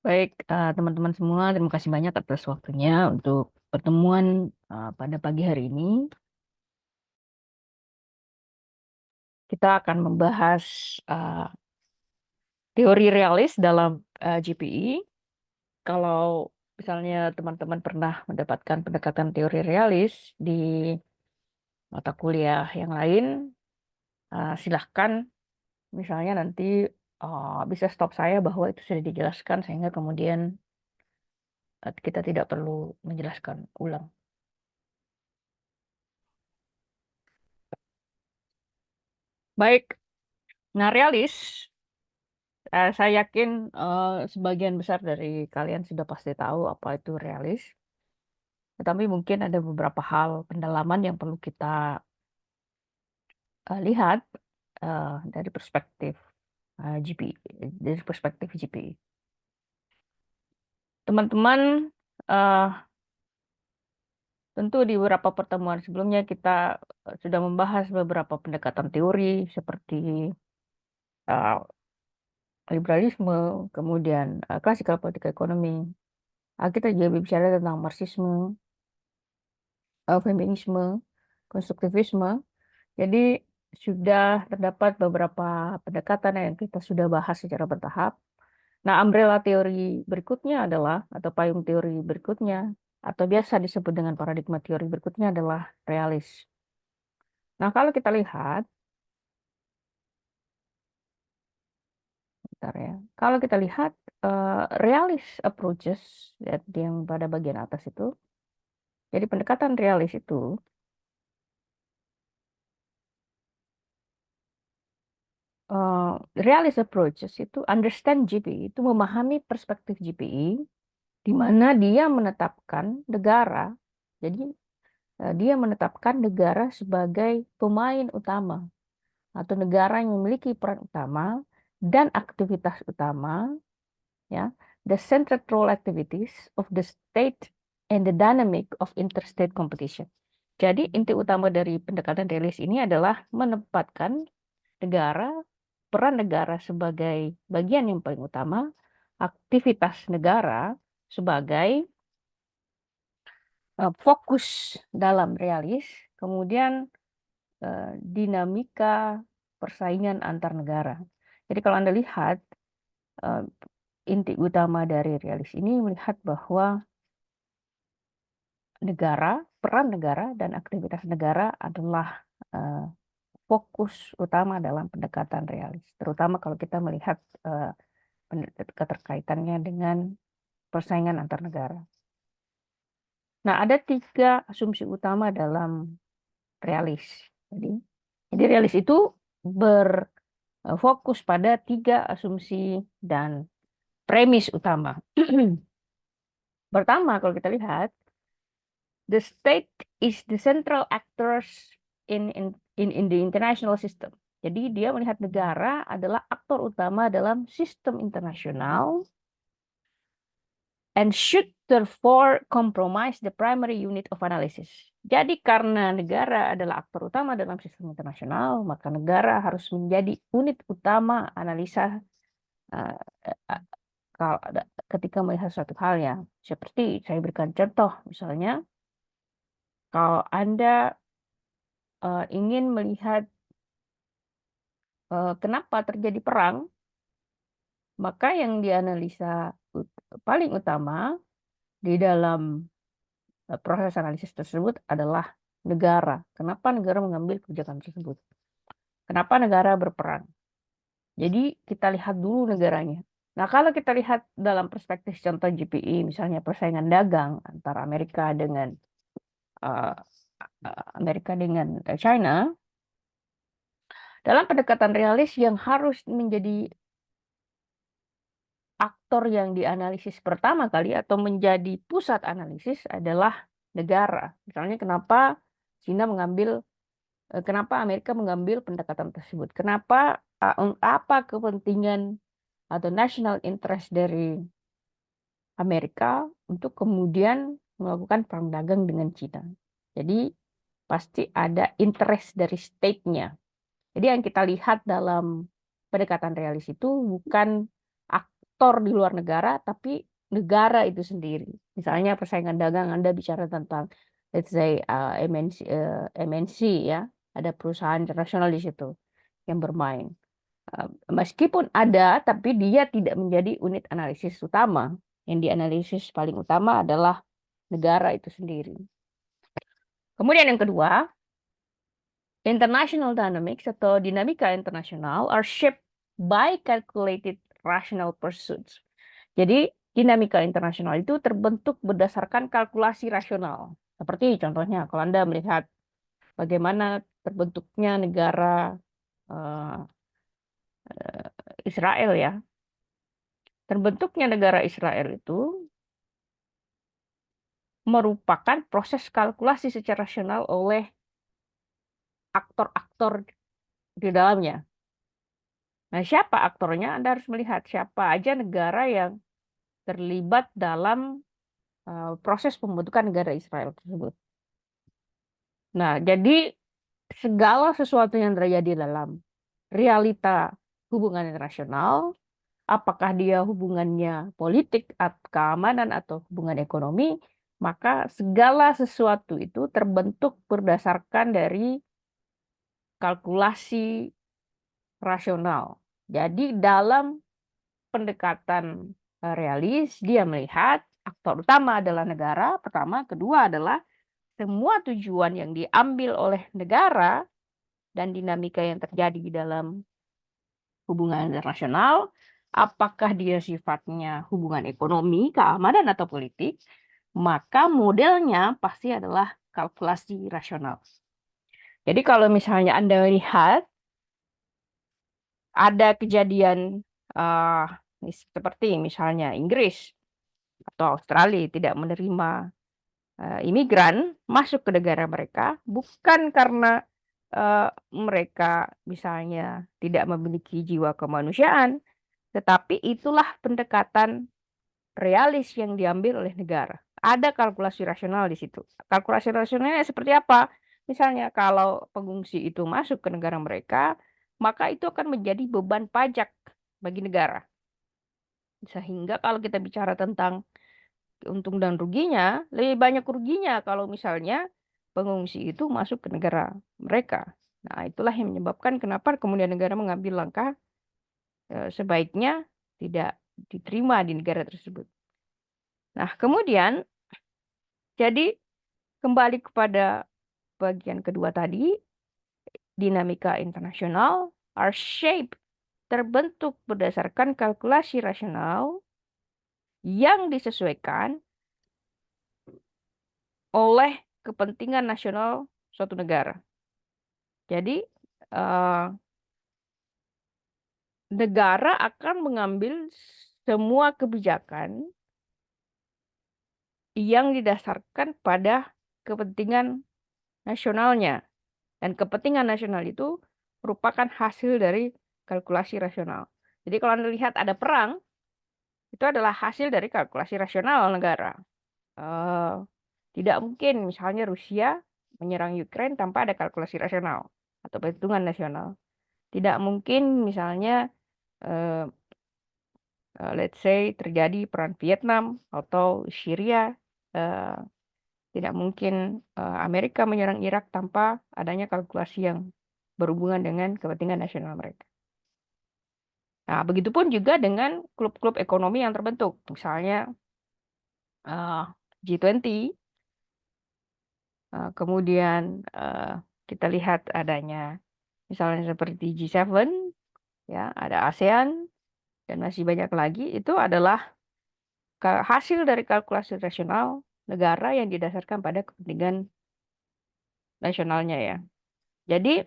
Baik, teman-teman semua, terima kasih banyak atas waktunya untuk pertemuan pada pagi hari ini. Kita akan membahas uh, teori realis dalam GPI. Kalau misalnya teman-teman pernah mendapatkan pendekatan teori realis di mata kuliah yang lain, silahkan misalnya nanti bisa stop saya bahwa itu sudah dijelaskan sehingga kemudian kita tidak perlu menjelaskan ulang. Baik, nah realis. Saya yakin sebagian besar dari kalian sudah pasti tahu apa itu realis. Tetapi mungkin ada beberapa hal pendalaman yang perlu kita lihat dari perspektif GPI, dari perspektif GPI. Teman-teman, eh, tentu di beberapa pertemuan sebelumnya kita sudah membahas beberapa pendekatan teori seperti eh, liberalisme, kemudian classical political economy. Kita juga bicara tentang Marxisme, feminisme, konstruktivisme. Jadi sudah terdapat beberapa pendekatan yang kita sudah bahas secara bertahap. Nah, umbrella teori berikutnya adalah, atau payung teori berikutnya, atau biasa disebut dengan paradigma teori berikutnya adalah realis. Nah, kalau kita lihat, bentar ya, kalau kita lihat realis approaches yang pada bagian atas itu, jadi pendekatan realis itu realist approaches itu understand GPI, itu memahami perspektif GPI, di mana dia menetapkan negara. Jadi dia menetapkan negara sebagai pemain utama atau negara yang memiliki peran utama dan aktivitas utama, ya, the central role activities of the state and the dynamic of interstate competition. Jadi inti utama dari pendekatan realis ini adalah menempatkan negara, peran negara sebagai bagian yang paling utama, aktivitas negara sebagai fokus dalam realis, kemudian dinamika persaingan antar negara. Jadi kalau Anda lihat eh, inti utama dari realis ini melihat bahwa negara, peran negara dan aktivitas negara adalah eh, fokus utama dalam pendekatan realis, terutama kalau kita melihat eh, keterkaitannya dengan persaingan antar negara. Nah, ada tiga asumsi utama dalam realis. Jadi realis itu berfokus pada tiga asumsi dan premis utama. Pertama, kalau kita lihat, the state is the central actors in the international system. Jadi dia melihat negara adalah aktor utama dalam sistem internasional and should therefore compromise the primary unit of analysis. Jadi karena negara adalah aktor utama dalam sistem internasional, maka negara harus menjadi unit utama analisa uh, kalau ketika melihat suatu hal ya. Seperti saya berikan contoh, misalnya kalau Anda ingin melihat kenapa terjadi perang, maka yang dianalisa paling utama di dalam proses analisis tersebut adalah negara. Kenapa negara mengambil kebijakan tersebut? Kenapa negara berperang? Jadi kita lihat dulu negaranya. Nah, kalau kita lihat dalam perspektif contoh GPI, misalnya persaingan dagang antara uh, Amerika dengan China, dalam pendekatan realis yang harus menjadi aktor yang dianalisis pertama kali atau menjadi pusat analisis adalah negara. Misalnya kenapa Amerika mengambil pendekatan tersebut? Apa kepentingan atau national interest dari Amerika untuk kemudian melakukan perang dagang dengan Cina? Jadi pasti ada interest dari state-nya. Jadi yang kita lihat dalam pendekatan realis itu bukan aktor di luar negara, tapi negara itu sendiri. Misalnya persaingan dagang, Anda bicara tentang, let's say, MNC ya, ada perusahaan internasional di situ yang bermain. Meskipun ada, tapi dia tidak menjadi unit analisis utama. Yang dianalisis paling utama adalah negara itu sendiri. Kemudian yang kedua, international dynamics atau dinamika internasional are shaped by calculated rational pursuits. Jadi dinamika internasional itu terbentuk berdasarkan kalkulasi rasional. Seperti contohnya kalau Anda melihat bagaimana terbentuknya negara eh, Israel ya. Terbentuknya negara Israel itu merupakan proses kalkulasi secara rasional oleh aktor-aktor di dalamnya. Nah, siapa aktornya? Anda harus melihat siapa aja negara yang terlibat dalam proses pembentukan negara Israel tersebut. Nah, jadi segala sesuatu yang terjadi dalam realita hubungan internasional, apakah dia hubungannya politik, keamanan, atau hubungan ekonomi, maka segala sesuatu itu terbentuk berdasarkan dari kalkulasi rasional. Jadi dalam pendekatan realis, dia melihat aktor utama adalah negara, pertama, kedua adalah semua tujuan yang diambil oleh negara dan dinamika yang terjadi di dalam hubungan internasional, apakah dia sifatnya hubungan ekonomi, keamanan, atau politik, maka modelnya pasti adalah kalkulasi rasional. Jadi kalau misalnya Anda lihat ada kejadian uh, seperti misalnya Inggris atau Australia tidak menerima imigran masuk ke negara mereka, bukan karena mereka misalnya tidak memiliki jiwa kemanusiaan, tetapi itulah pendekatan realis yang diambil oleh negara. Ada kalkulasi rasional di situ. Kalkulasi rasionalnya seperti apa? Misalnya kalau pengungsi itu masuk ke negara mereka, maka itu akan menjadi beban pajak bagi negara. Sehingga kalau kita bicara tentang untung dan ruginya, lebih banyak ruginya kalau misalnya pengungsi itu masuk ke negara mereka. Nah, itulah yang menyebabkan kenapa kemudian negara mengambil langkah sebaiknya tidak diterima di negara tersebut. Nah, kemudian jadi kembali kepada bagian kedua tadi, dinamika internasional are shaped terbentuk berdasarkan kalkulasi rasional yang disesuaikan oleh kepentingan nasional suatu negara. Jadi negara akan mengambil semua kebijakan yang didasarkan pada kepentingan nasionalnya. Dan kepentingan nasional itu merupakan hasil dari kalkulasi rasional. Jadi kalau Anda lihat ada perang, itu adalah hasil dari kalkulasi rasional negara. Tidak mungkin misalnya Rusia menyerang Ukraina tanpa ada kalkulasi rasional atau perhitungan nasional. Tidak mungkin misalnya let's say terjadi perang Vietnam atau Syria, uh, tidak mungkin Amerika menyerang Irak tanpa adanya kalkulasi yang berhubungan dengan kepentingan nasional mereka. Nah, begitupun juga dengan klub-klub ekonomi yang terbentuk, misalnya G20, kemudian kita lihat adanya misalnya seperti G7, ya, ada ASEAN, dan masih banyak lagi, itu adalah hasil dari kalkulasi rasional negara yang didasarkan pada kepentingan nasionalnya ya. Jadi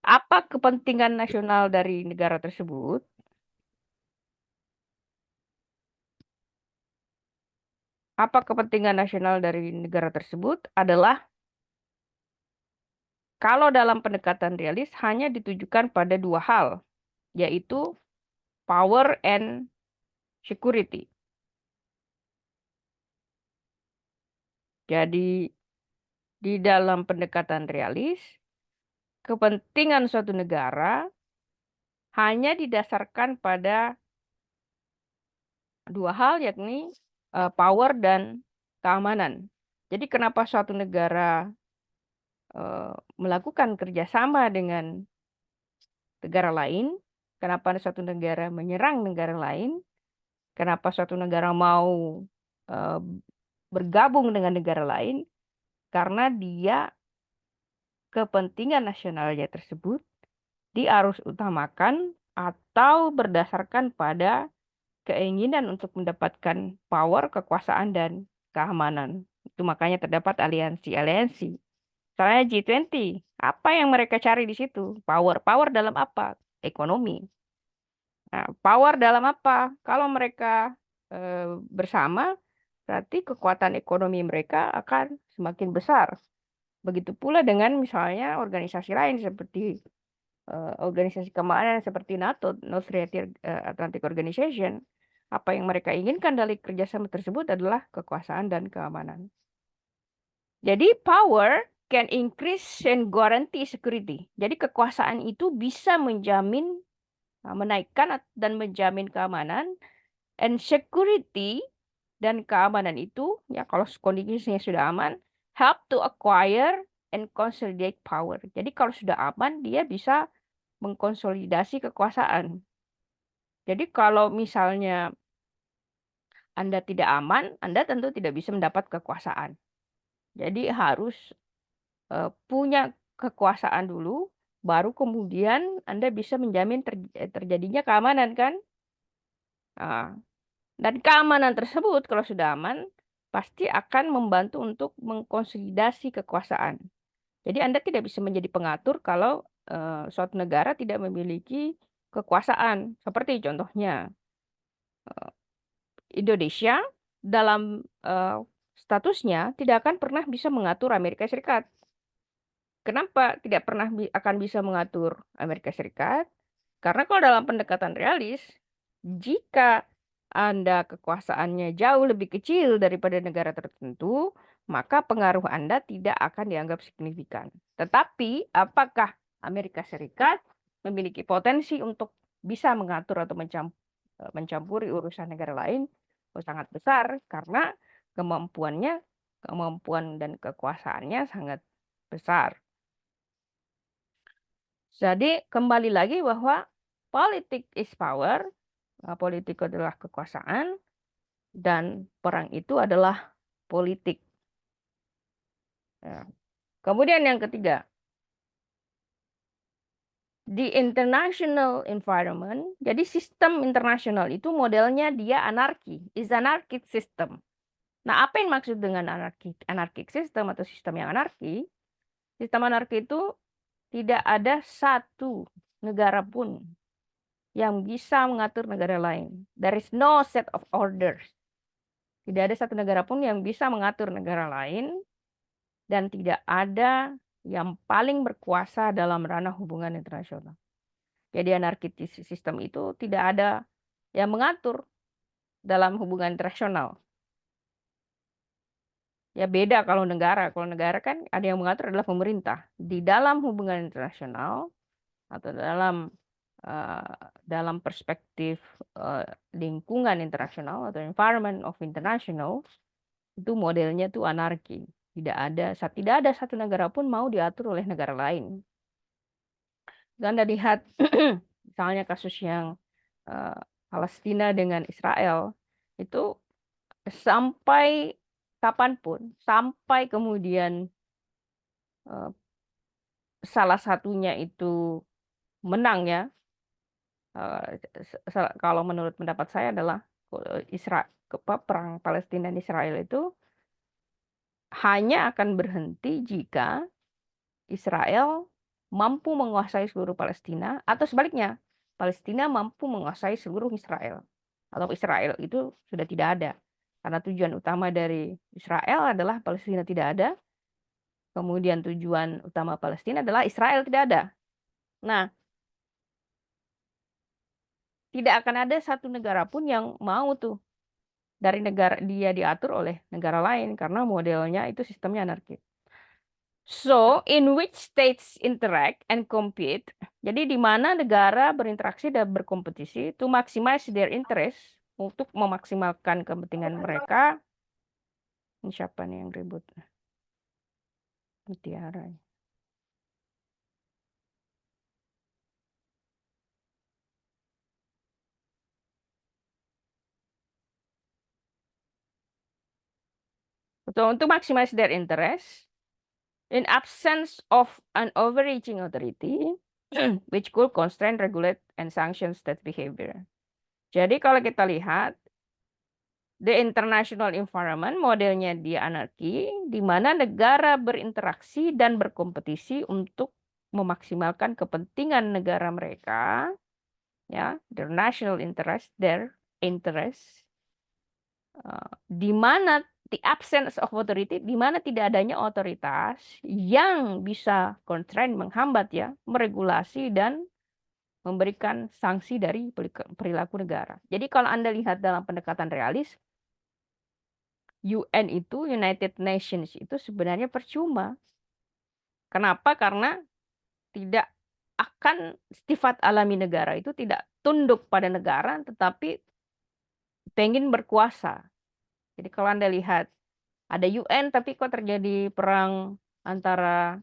apa kepentingan nasional dari negara tersebut? Apa kepentingan nasional dari negara tersebut adalah kalau dalam pendekatan realis hanya ditujukan pada dua hal, yaitu power and security. Jadi di dalam pendekatan realis, kepentingan suatu negara hanya didasarkan pada dua hal, yakni power dan keamanan. Jadi kenapa suatu negara melakukan kerjasama dengan negara lain, kenapa suatu negara menyerang negara lain, kenapa suatu negara mau eh, bergabung dengan negara lain, karena dia kepentingan nasionalnya tersebut diarus utamakan atau berdasarkan pada keinginan untuk mendapatkan power, kekuasaan, dan keamanan. Itu makanya terdapat aliansi-aliansi. Misalnya G20, apa yang mereka cari di situ? Power. Power dalam apa? Ekonomi. Nah, power dalam apa? Kalau mereka bersama, berarti kekuatan ekonomi mereka akan semakin besar. Begitu pula dengan misalnya organisasi lain seperti organisasi keamanan seperti NATO, North Atlantic Organization. Apa yang mereka inginkan dari kerjasama tersebut adalah kekuasaan dan keamanan. Jadi power can increase and guarantee security. Jadi kekuasaan itu bisa menjamin, menaikkan dan menjamin keamanan, and security dan keamanan itu ya kalau kondisinya sudah aman, help to acquire and consolidate power. Jadi kalau sudah aman dia bisa mengkonsolidasi kekuasaan. Jadi kalau misalnya Anda tidak aman, Anda tentu tidak bisa mendapat kekuasaan. Jadi harus punya kekuasaan dulu, baru kemudian Anda bisa menjamin terjadinya keamanan kan? Nah, dan keamanan tersebut kalau sudah aman, pasti akan membantu untuk mengkonsolidasi kekuasaan. Jadi Anda tidak bisa menjadi pengatur kalau suatu negara tidak memiliki kekuasaan. Seperti contohnya, Indonesia dalam statusnya tidak akan pernah bisa mengatur Amerika Serikat. Kenapa tidak pernah akan bisa mengatur Amerika Serikat? Karena kalau dalam pendekatan realis, jika Anda kekuasaannya jauh lebih kecil daripada negara tertentu, maka pengaruh Anda tidak akan dianggap signifikan. Tetapi, apakah Amerika Serikat memiliki potensi untuk bisa mengatur atau mencampuri urusan negara lain? Oh, sangat besar karena kemampuan dan kekuasaannya sangat besar. Jadi kembali lagi bahwa politik is power, politik adalah kekuasaan, dan perang itu adalah politik. Ya. Kemudian yang ketiga, di international environment, jadi sistem internasional itu modelnya dia anarki, is anarchic system. Nah, apa yang maksud dengan anarchic system atau sistem yang anarki? Sistem anarki itu tidak ada satu negara pun yang bisa mengatur negara lain. There is no set of orders. Tidak ada satu negara pun yang bisa mengatur negara lain, dan tidak ada yang paling berkuasa dalam ranah hubungan internasional. Jadi anarkis sistem itu tidak ada yang mengatur dalam hubungan internasional. Ya beda kalau negara. Kalau negara kan ada yang mengatur adalah pemerintah. Di dalam hubungan internasional atau dalam perspektif lingkungan internasional atau environment of international, itu modelnya tuh anarki. Tidak ada satu negara pun mau diatur oleh negara lain. Dan Anda lihat misalnya kasus yang Palestina dengan Israel, itu sampai kapanpun, sampai kemudian salah satunya itu menang ya, kalau menurut pendapat saya adalah perang Palestina dan Israel itu hanya akan berhenti jika Israel mampu menguasai seluruh Palestina, atau sebaliknya, Palestina mampu menguasai seluruh Israel. Atau Israel itu sudah tidak ada. Karena tujuan utama dari Israel adalah Palestina tidak ada. Kemudian tujuan utama Palestina adalah Israel tidak ada. Nah, tidak akan ada satu negara pun yang mau tuh dari negara dia diatur oleh negara lain karena modelnya itu sistemnya anarkis. So, in which states interact and compete, jadi di mana negara berinteraksi dan berkompetisi to maximize their interest, untuk memaksimalkan kepentingan mereka. Ini siapa nih yang ribut? Mutiara. Untuk maximize their interest in absence of an overreaching authority which could constrain, regulate, and sanction state behavior. Jadi kalau kita lihat the international environment modelnya dia anarki, di mana negara berinteraksi dan berkompetisi untuk memaksimalkan kepentingan negara mereka, ya, their national interest, di mana the absence of authority, di mana tidak adanya otoritas yang bisa constrain, menghambat ya, meregulasi dan memberikan sanksi dari perilaku negara. Jadi kalau Anda lihat dalam pendekatan realis, UN itu, United Nations itu sebenarnya percuma. Kenapa? Karena tidak akan sifat alami negara itu tidak tunduk pada negara, tetapi pengen berkuasa. Jadi kalau Anda lihat ada UN tapi kok terjadi perang antara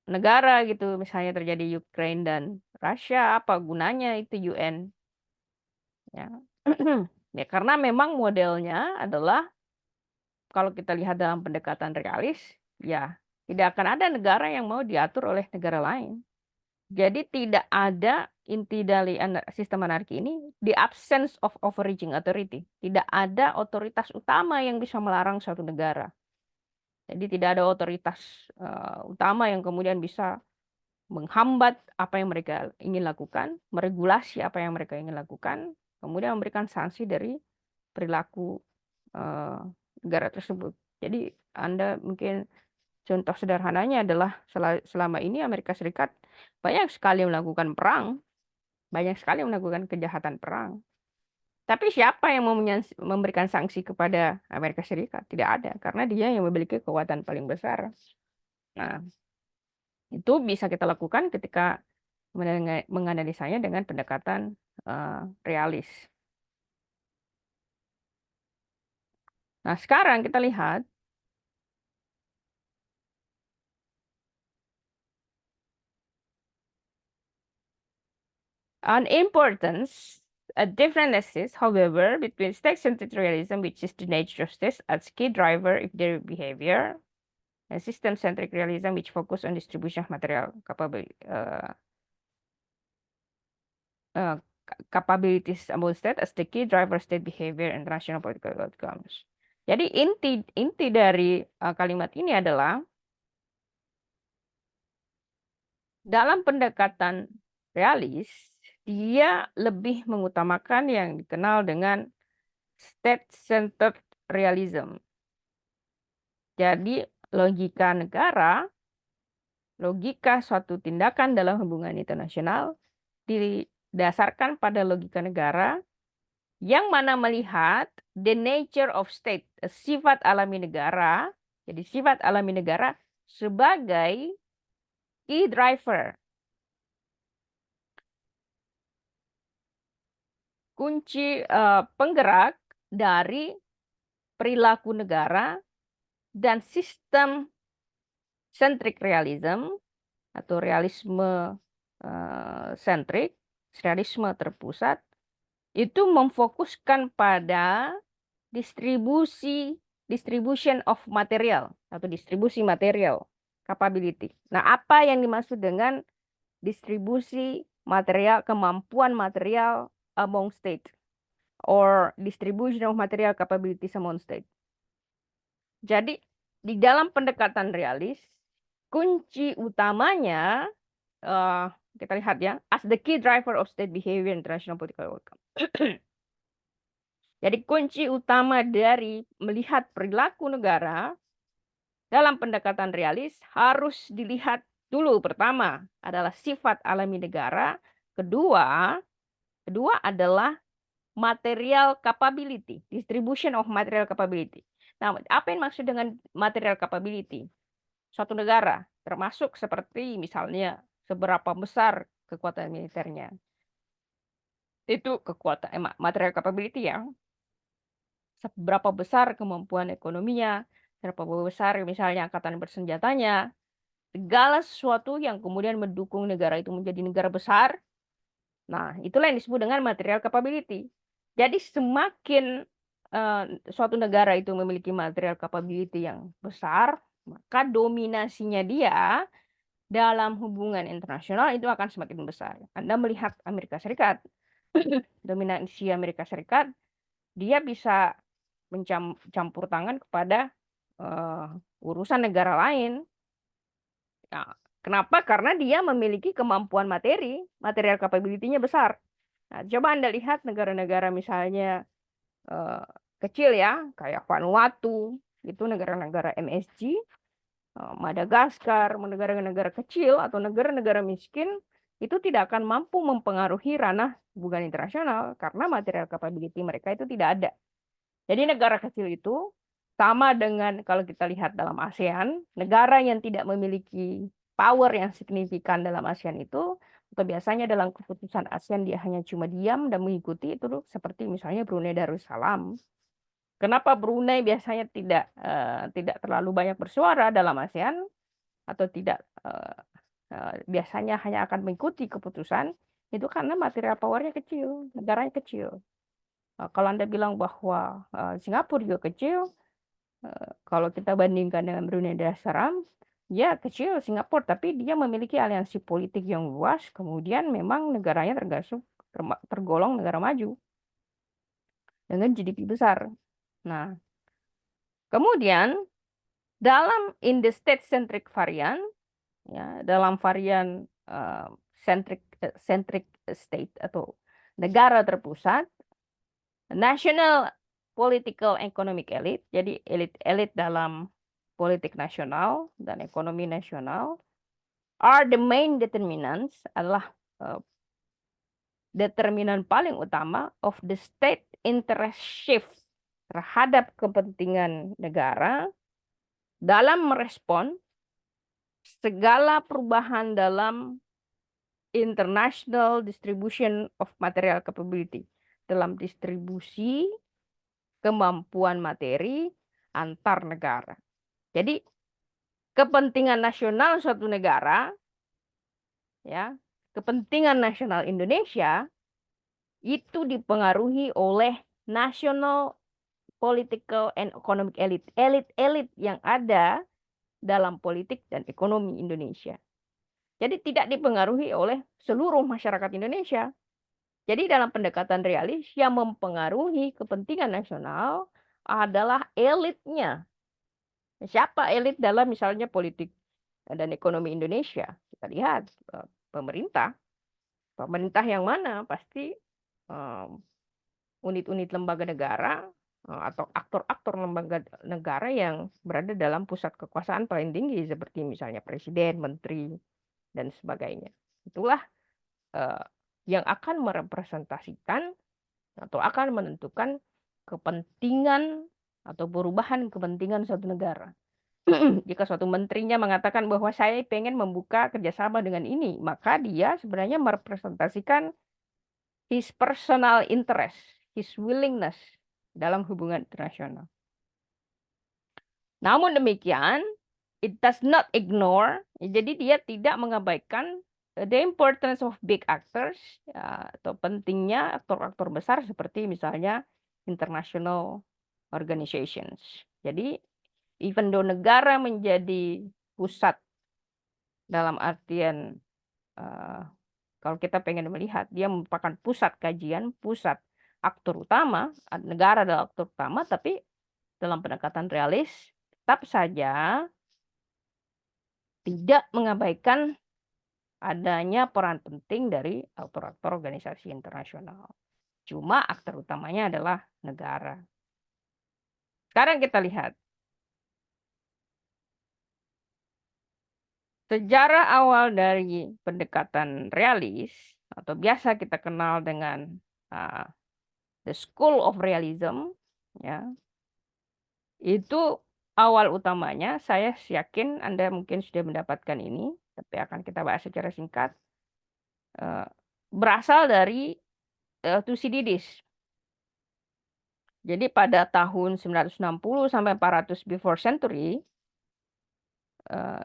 negara gitu, misalnya terjadi Ukraine dan Rusia, apa gunanya itu UN? Ya. Ya karena memang modelnya adalah kalau kita lihat dalam pendekatan realis, ya tidak akan ada negara yang mau diatur oleh negara lain. Jadi tidak ada inti dari sistem anarki ini the absence of overreaching authority. Tidak ada otoritas utama yang bisa melarang suatu negara. Jadi tidak ada otoritas utama yang kemudian bisa menghambat apa yang mereka ingin lakukan, meregulasi apa yang mereka ingin lakukan, kemudian memberikan sanksi dari perilaku negara tersebut. Jadi Anda mungkin contoh sederhananya adalah selama ini Amerika Serikat banyak sekali melakukan perang, banyak sekali melakukan kejahatan perang. Tapi siapa yang mau memberikan sanksi kepada Amerika Serikat? Tidak ada, karena dia yang memiliki kekuatan paling besar. Nah, itu bisa kita lakukan ketika menganalisanya dengan pendekatan realis. Nah, sekarang kita lihat an importance, a differences, however, between state-centered realism, which is the nature of states as key driver of their behavior, and system-centric realism, which focus on distribution of material capabilities among state as the key driver state behavior and national political outcomes. Jadi inti dari kalimat ini adalah dalam pendekatan realis, dia lebih mengutamakan yang dikenal dengan state-centered realism. Jadi logika negara, logika suatu tindakan dalam hubungan internasional didasarkan pada logika negara yang mana melihat the nature of state, sifat alami negara, jadi sifat alami negara sebagai key driver, kunci penggerak dari perilaku negara dan sistem centric realism atau realisme sentrik, realisme terpusat, itu memfokuskan pada distribution of material atau distribusi material capability. Nah, apa yang dimaksud dengan distribusi material, kemampuan material among state or distribution of material capabilities among state? Jadi di dalam pendekatan realis, kunci utamanya kita lihat ya, as the key driver of state behavior international political outcome. Jadi kunci utama dari melihat perilaku negara dalam pendekatan realis harus dilihat dulu. Pertama adalah sifat alami negara, kedua adalah material capability, distribution of material capability. Nah, apa yang maksud dengan material capability? Suatu negara, termasuk seperti misalnya seberapa besar kekuatan militernya. Itu kekuatan material capability ya. Seberapa besar kemampuan ekonominya, seberapa besar misalnya angkatan bersenjatanya, segala sesuatu yang kemudian mendukung negara itu menjadi negara besar. Nah, itulah yang disebut dengan material capability. Jadi semakin suatu negara itu memiliki material capability yang besar, maka dominasinya dia dalam hubungan internasional itu akan semakin besar. Anda melihat Amerika Serikat, dominasi Amerika Serikat, dia bisa mencampur tangan kepada urusan negara lain. Nah, kenapa? Karena dia memiliki kemampuan material capability-nya besar. Nah, coba Anda lihat negara-negara misalnya eh, kecil ya, kayak Vanuatu, itu negara-negara MSG, Madagaskar, negara-negara kecil atau negara-negara miskin, itu tidak akan mampu mempengaruhi ranah hubungan internasional karena material capability mereka itu tidak ada. Jadi negara kecil itu sama dengan kalau kita lihat dalam ASEAN, negara yang tidak memiliki power yang signifikan dalam ASEAN itu, atau biasanya dalam keputusan ASEAN dia hanya cuma diam dan mengikuti itu seperti misalnya Brunei Darussalam. Kenapa Brunei biasanya tidak terlalu banyak bersuara dalam ASEAN atau tidak biasanya hanya akan mengikuti keputusan itu karena material powernya kecil, negaranya kecil. Kalau Anda bilang bahwa Singapura juga kecil, kalau kita bandingkan dengan Brunei Darussalam, ya kecil Singapura, tapi dia memiliki aliansi politik yang luas, kemudian memang negaranya tergolong negara maju dengan GDP besar. Nah, kemudian dalam in the state-centric variant, ya, dalam varian centric state atau negara terpusat, national political economic elite, jadi elit-elit dalam politik nasional dan ekonomi nasional, are the main determinants, adalah determinan paling utama of the state interest shift terhadap kepentingan negara dalam merespon segala perubahan dalam international distribution of material capability, dalam distribusi kemampuan materi antar negara. Jadi kepentingan nasional suatu negara, ya, kepentingan nasional Indonesia itu dipengaruhi oleh national political and economic elite, elit-elit yang ada dalam politik dan ekonomi Indonesia. Jadi tidak dipengaruhi oleh seluruh masyarakat Indonesia. Jadi dalam pendekatan realis yang mempengaruhi kepentingan nasional adalah elitnya. Siapa elit dalam misalnya politik dan ekonomi Indonesia? Kita lihat pemerintah. Pemerintah yang mana? Pasti unit-unit lembaga negara atau aktor-aktor lembaga negara yang berada dalam pusat kekuasaan paling tinggi seperti misalnya presiden, menteri, dan sebagainya. Itulah yang akan merepresentasikan atau akan menentukan kepentingan atau perubahan kepentingan suatu negara. Jika suatu menterinya mengatakan bahwa saya pengen membuka kerjasama dengan ini, maka dia sebenarnya merepresentasikan his personal interest, his willingness dalam hubungan internasional. Namun demikian, it does not ignore, jadi dia tidak mengabaikan the importance of big actors, ya, atau pentingnya aktor-aktor besar seperti misalnya international organizations. Jadi, even though negara menjadi pusat dalam artian kalau kita pengen melihat dia merupakan pusat kajian, pusat aktor utama, negara adalah aktor utama, tapi dalam pendekatan realis tetap saja tidak mengabaikan adanya peran penting dari aktor-aktor organisasi internasional. Cuma aktor utamanya adalah negara. Sekarang kita lihat sejarah awal dari pendekatan realis atau biasa kita kenal dengan the School of Realism, ya. Itu awal utamanya, saya yakin Anda mungkin sudah mendapatkan ini, tapi akan kita bahas secara singkat. Berasal dari Thucydides. Jadi pada tahun 960 sampai 400 before century,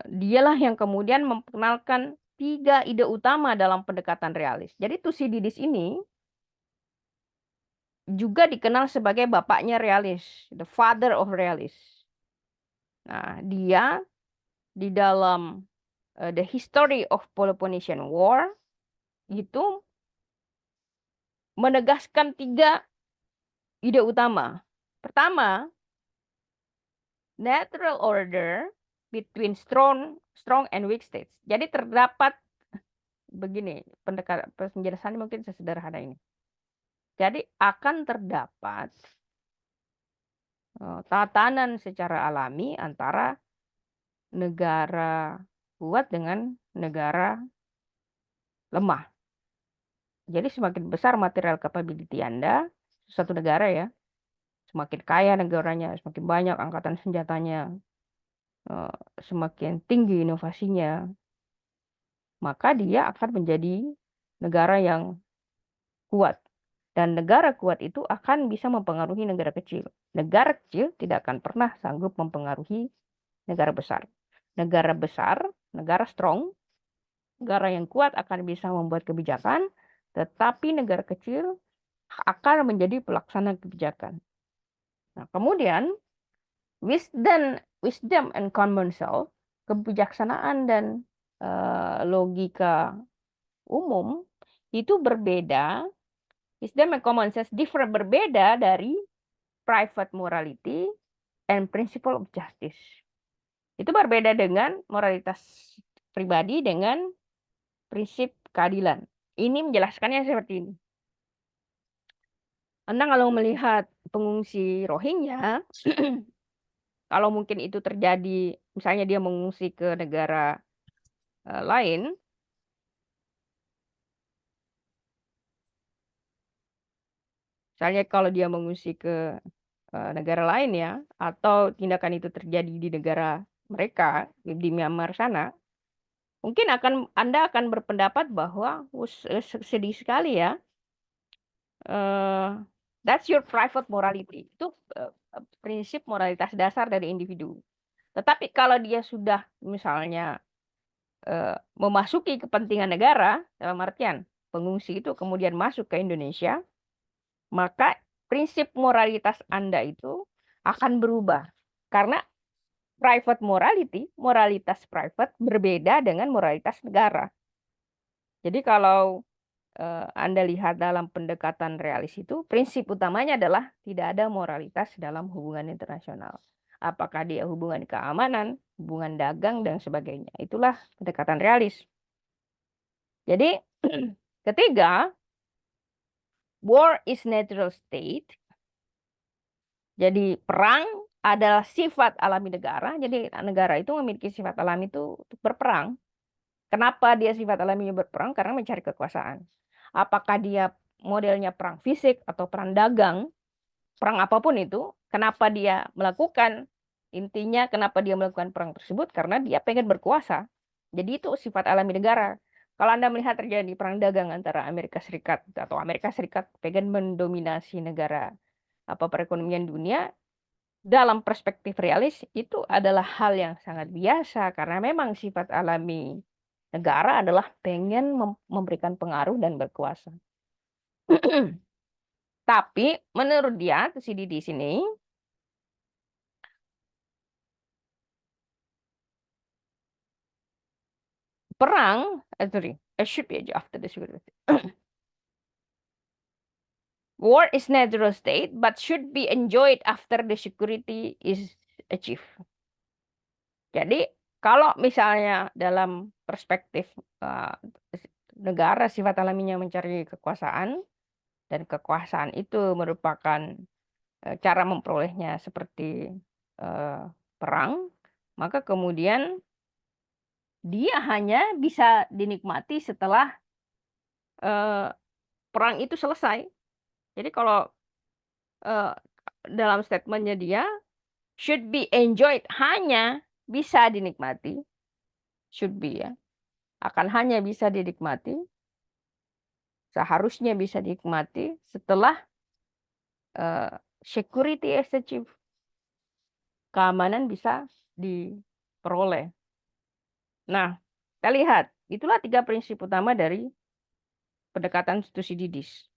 dialah yang kemudian memperkenalkan 3 ide utama dalam pendekatan realis. Jadi Thucydides ini juga dikenal sebagai bapaknya realis, the father of realis. Nah, dia di dalam The History of Peloponnesian War itu menegaskan 3 ide utama. Pertama, natural order between strong and weak states. Jadi terdapat begini, penjelasannya mungkin sesederhana ini. Jadi akan terdapat tatanan secara alami antara negara kuat dengan negara lemah. Jadi semakin besar material capability Anda, suatu negara ya, semakin kaya negaranya, semakin banyak angkatan senjatanya, semakin tinggi inovasinya, maka dia akan menjadi negara yang kuat. Dan negara kuat itu akan bisa mempengaruhi negara kecil. Negara kecil tidak akan pernah sanggup mempengaruhi negara besar. Negara besar, negara strong, negara yang kuat akan bisa membuat kebijakan, tetapi negara kecil akan menjadi pelaksana kebijakan. Nah, kemudian wisdom and common sense, kebijaksanaan dan logika umum itu berbeda. Wisdom and common sense berbeda dari private morality and principle of justice. Itu berbeda dengan moralitas pribadi dengan prinsip keadilan. Ini menjelaskannya seperti ini. Anda kalau melihat pengungsi Rohingya, kalau mungkin itu terjadi, misalnya dia mengungsi ke negara lain, misalnya kalau dia mengungsi ke negara lain ya, atau tindakan itu terjadi di negara mereka, di Myanmar sana, mungkin Anda akan berpendapat bahwa sedih sekali ya, that's your private morality. Itu prinsip moralitas dasar dari individu. Tetapi kalau dia sudah misalnya memasuki kepentingan negara, dalam artian pengungsi itu kemudian masuk ke Indonesia, maka prinsip moralitas Anda itu akan berubah. Karena private morality, moralitas private berbeda dengan moralitas negara. Jadi kalau Anda lihat dalam pendekatan realis itu, prinsip utamanya adalah tidak ada moralitas dalam hubungan internasional. Apakah dia hubungan keamanan, hubungan dagang, dan sebagainya. Itulah pendekatan realis. Jadi, ketiga, war is natural state. Jadi, perang adalah sifat alami negara. Jadi, negara itu memiliki sifat alami itu untuk berperang. Kenapa dia sifat alaminya berperang? Karena mencari kekuasaan. Apakah dia modelnya perang fisik atau perang dagang, perang apapun itu, kenapa dia melakukan, intinya kenapa dia melakukan perang tersebut, karena dia pengen berkuasa. Jadi itu sifat alami negara. Kalau Anda melihat terjadi perang dagang antara Amerika Serikat atau Amerika Serikat pengen mendominasi negara perekonomian dunia, dalam perspektif realis itu adalah hal yang sangat biasa karena memang sifat alami negara adalah pengen memberikan pengaruh dan berkuasa. Tapi menurut dia, di sini, perang, should be after the security. War is natural state, but should be enjoyed after the security is achieved. Jadi kalau misalnya dalam perspektif negara sifat alaminya mencari kekuasaan, dan kekuasaan itu merupakan cara memperolehnya seperti perang, maka kemudian dia hanya bisa dinikmati setelah perang itu selesai. Jadi kalau dalam statementnya dia should be enjoyed, hanya bisa dinikmati, should be ya, akan hanya bisa dinikmati seharusnya bisa dinikmati setelah security is achieved, keamanan bisa diperoleh. Nah, kita lihat, itulah 3 prinsip utama dari pendekatan Thucydides.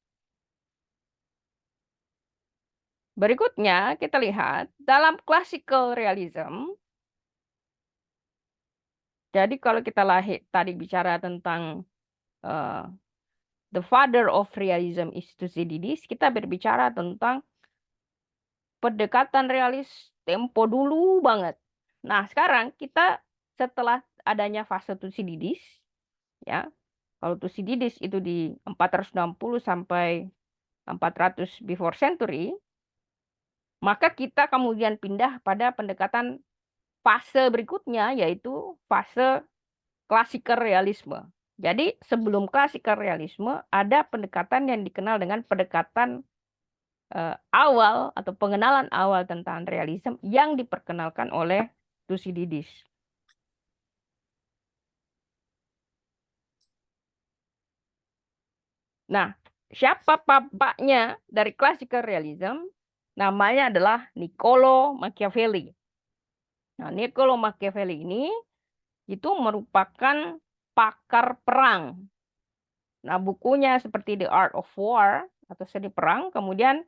Berikutnya kita lihat dalam classical realism. Jadi kalau kita tadi bicara tentang the father of realism is Thucydides, kita berbicara tentang pendekatan realis tempo dulu banget. Nah, sekarang kita setelah adanya fase Thucydides, ya, kalau Thucydides itu di 460 sampai 400 before century, maka kita kemudian pindah pada pendekatan fase berikutnya, yaitu fase klasikal realisme. Jadi sebelum klasikal realisme ada pendekatan yang dikenal dengan pendekatan awal atau pengenalan awal tentang realisme yang diperkenalkan oleh Thucydides. Nah, siapa bapaknya dari classical realism? Namanya adalah Niccolo Machiavelli. Nah, Niccolo Machiavelli ini itu merupakan pakar perang. Nah, bukunya seperti The Art of War atau Seni Perang. Kemudian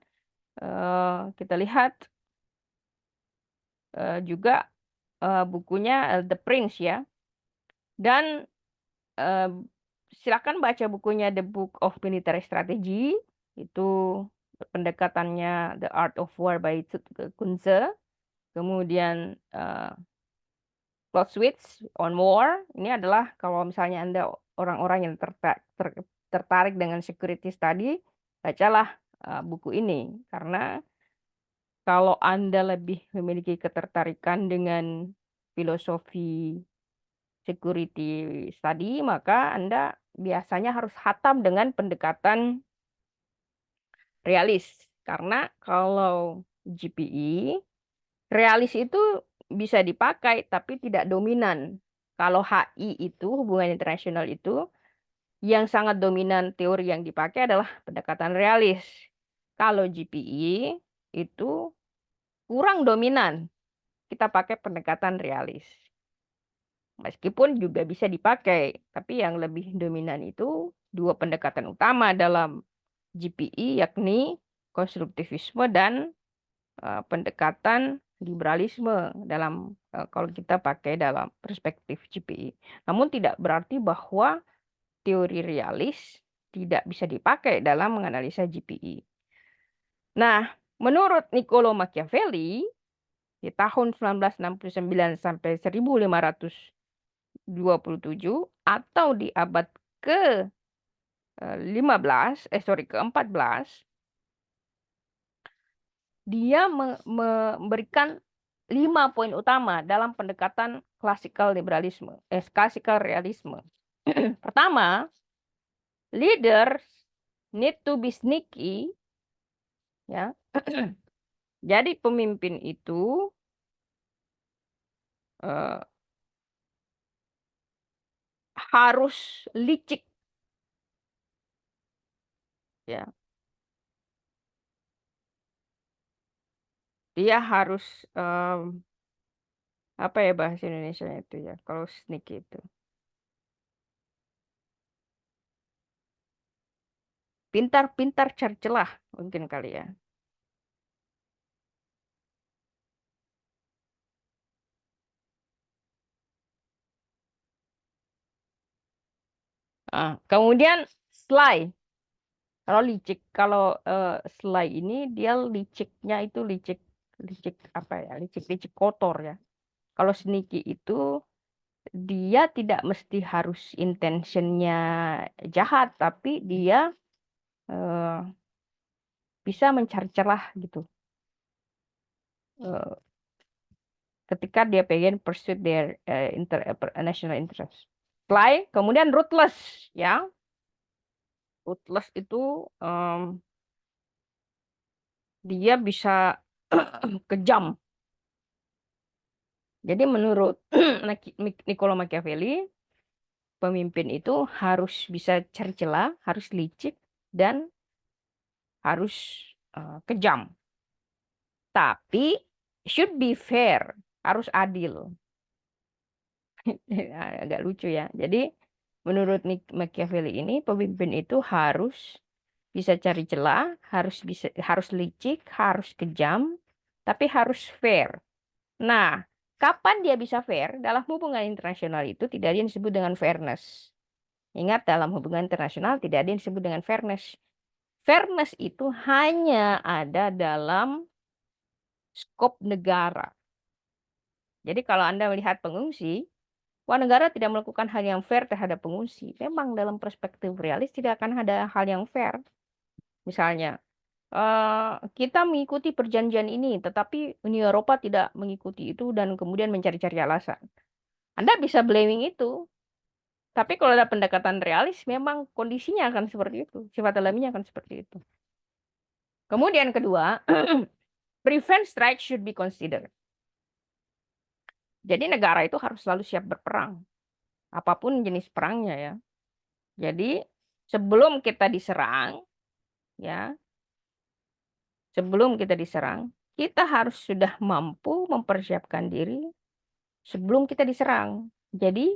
kita lihat juga bukunya The Prince, ya. Dan silakan baca bukunya The Book of Military Strategy, itu pendekatannya The Art of War by Kunze. Kemudian Clausewitz on War, ini adalah kalau misalnya Anda orang-orang yang tertarik dengan security study, bacalah buku ini. Karena kalau Anda lebih memiliki ketertarikan dengan filosofi security study, maka Anda biasanya harus hatam dengan pendekatan realis. Karena kalau GPE, realis itu bisa dipakai tapi tidak dominan. Kalau HI itu, hubungan internasional itu, yang sangat dominan teori yang dipakai adalah pendekatan realis. Kalau GPE itu kurang dominan, kita pakai pendekatan realis. Meskipun juga bisa dipakai, tapi yang lebih dominan itu 2 pendekatan utama dalam GPE, yakni konstruktivisme dan pendekatan liberalisme dalam kalau kita pakai dalam perspektif GPE. Namun tidak berarti bahwa teori realis tidak bisa dipakai dalam menganalisa GPE. Nah, menurut Niccolo Machiavelli, di tahun 1969 sampai 1527 atau di abad ke-14, dia memberikan 5 poin utama dalam pendekatan klasikal liberalisme, klasikal realisme. Pertama, leaders need to be sneaky, ya. Jadi pemimpin itu harus licik, ya. Dia harus apa ya bahasa Indonesia itu, ya, kalau sneaky itu. Pintar-pintar cari celah mungkin kali, ya. Kemudian sly. Kalau licik, kalau sly ini dia liciknya itu licik apa ya? Licik kotor, ya. Kalau sneaky itu dia tidak mesti harus intentionnya jahat, tapi dia bisa mencari celah gitu. Ketika dia pengen pursue their national interest. Sly, kemudian ruthless, ya. Ruthless itu dia bisa kejam. Jadi menurut Niccolo Machiavelli, pemimpin itu harus bisa cari celah, harus licik, dan harus kejam. Tapi should be fair, harus adil. Agak lucu ya. Jadi menurut Machiavelli ini pemimpin itu harus bisa cari celah, harus licik, harus kejam, tapi harus fair. Nah, kapan dia bisa fair? Dalam hubungan internasional itu tidak ada yang disebut dengan fairness. Ingat, dalam hubungan internasional tidak ada yang disebut dengan fairness. Fairness itu hanya ada dalam skop negara. Jadi kalau Anda melihat pengungsi, wah negara tidak melakukan hal yang fair terhadap pengungsi. Memang dalam perspektif realis tidak akan ada hal yang fair. Misalnya, kita mengikuti perjanjian ini, tetapi Uni Eropa tidak mengikuti itu dan kemudian mencari-cari alasan. Anda bisa blaming itu. Tapi kalau ada pendekatan realis, memang kondisinya akan seperti itu. Sifat alaminya akan seperti itu. Kemudian kedua, prevent strike should be considered. Jadi negara itu harus selalu siap berperang. Apapun jenis perangnya ya. Jadi sebelum kita diserang, ya, sebelum kita diserang, kita harus sudah mampu mempersiapkan diri sebelum kita diserang. Jadi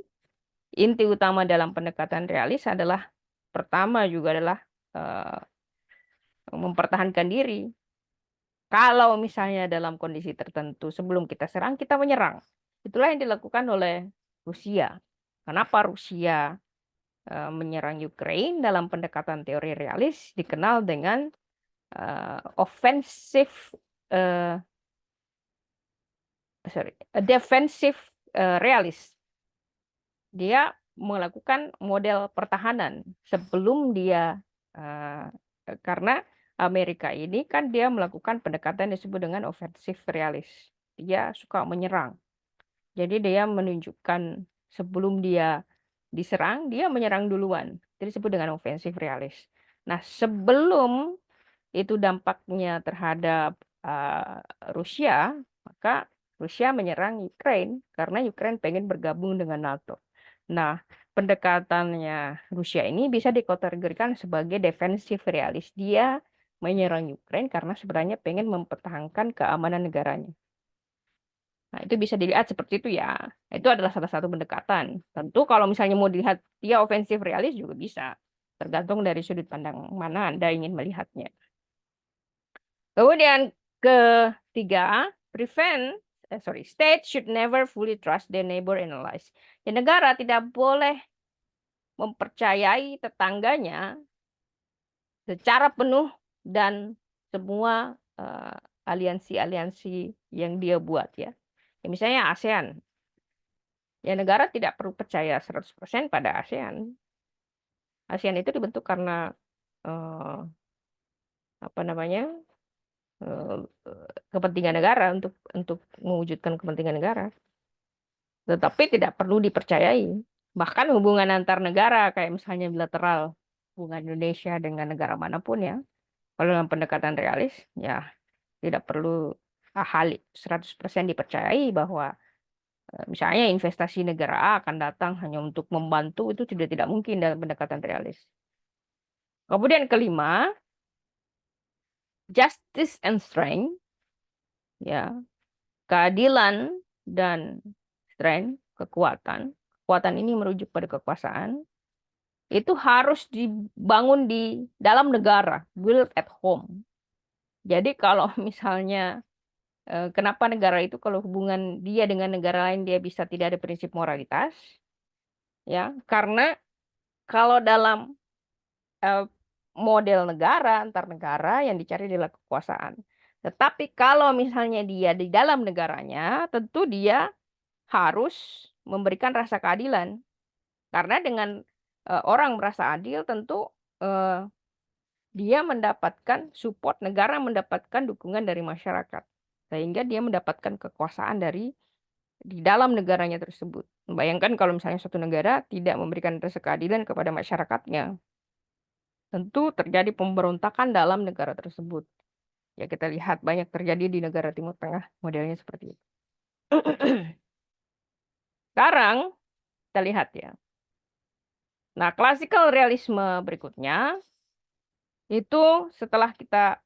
inti utama dalam pendekatan realis adalah pertama juga adalah eh, mempertahankan diri. Kalau misalnya dalam kondisi tertentu sebelum kita serang, kita menyerang. Itulah yang dilakukan oleh Rusia. Kenapa Rusia menyerang Ukraina dalam pendekatan teori realis dikenal dengan offensive uh, defensive realis. Dia melakukan model pertahanan sebelum dia karena Amerika ini kan dia melakukan pendekatan yang disebut dengan offensive realis. Dia suka menyerang. Jadi dia menunjukkan sebelum dia diserang, dia menyerang duluan. Itu disebut dengan offensive realis. Nah, sebelum itu dampaknya terhadap Rusia, maka Rusia menyerang Ukraina karena Ukraina pengen bergabung dengan NATO. Nah, pendekatannya Rusia ini bisa dikategorikan sebagai defensive realis. Dia menyerang Ukraina karena sebenarnya pengen mempertahankan keamanan negaranya. Nah, itu bisa dilihat seperti itu ya. Itu adalah salah satu pendekatan. Tentu kalau misalnya mau dilihat dia ofensif realis juga bisa. Tergantung dari sudut pandang mana Anda ingin melihatnya. Kemudian ketiga, state should never fully trust their neighbor and allies. Ya, negara tidak boleh mempercayai tetangganya secara penuh dan semua aliansi-aliansi yang dia buat ya. Ya misalnya ASEAN. Ya negara tidak perlu percaya 100% pada ASEAN. ASEAN itu dibentuk karena eh, apa namanya? eh, kepentingan negara untuk mewujudkan kepentingan negara. Tetapi tidak perlu dipercayai. Bahkan hubungan antar negara kayak misalnya bilateral hubungan Indonesia dengan negara manapun ya. Kalau dalam pendekatan realis ya tidak perlu hal 100% dipercayai bahwa misalnya investasi negara A akan datang hanya untuk membantu itu sudah tidak mungkin dalam pendekatan realis. Kemudian kelima, justice and strength ya, keadilan dan strength, kekuatan. Kekuatan ini merujuk pada kekuasaan. Itu harus dibangun di dalam negara, build at home. Jadi kalau misalnya kenapa negara itu kalau hubungan dia dengan negara lain dia bisa tidak ada prinsip moralitas, ya karena kalau dalam eh, model negara antar negara yang dicari adalah kekuasaan. Tetapi kalau misalnya dia di dalam negaranya, tentu dia harus memberikan rasa keadilan. Karena dengan orang merasa adil, tentu eh, dia mendapatkan support, negara mendapatkan dukungan dari masyarakat. Sehingga dia mendapatkan kekuasaan dari di dalam negaranya tersebut. Bayangkan kalau misalnya suatu negara tidak memberikan rasa keadilan kepada masyarakatnya. Tentu terjadi pemberontakan dalam negara tersebut. Ya kita lihat banyak terjadi di negara Timur Tengah, modelnya seperti itu. Sekarang kita lihat ya. Nah, klasikal realisme berikutnya Itu setelah kita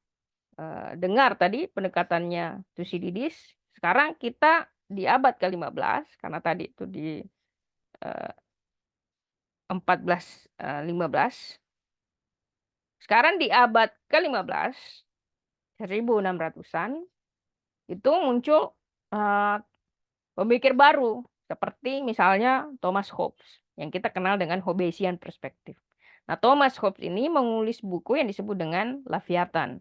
dengar tadi pendekatannya Thucydides, sekarang kita di abad ke-15, karena tadi itu di eh, 1415, sekarang di abad ke-15, 1600-an, itu muncul eh, pemikir baru, seperti misalnya Thomas Hobbes, yang kita kenal dengan Hobbesian perspektif. Nah, Thomas Hobbes ini menulis buku yang disebut dengan Leviathan.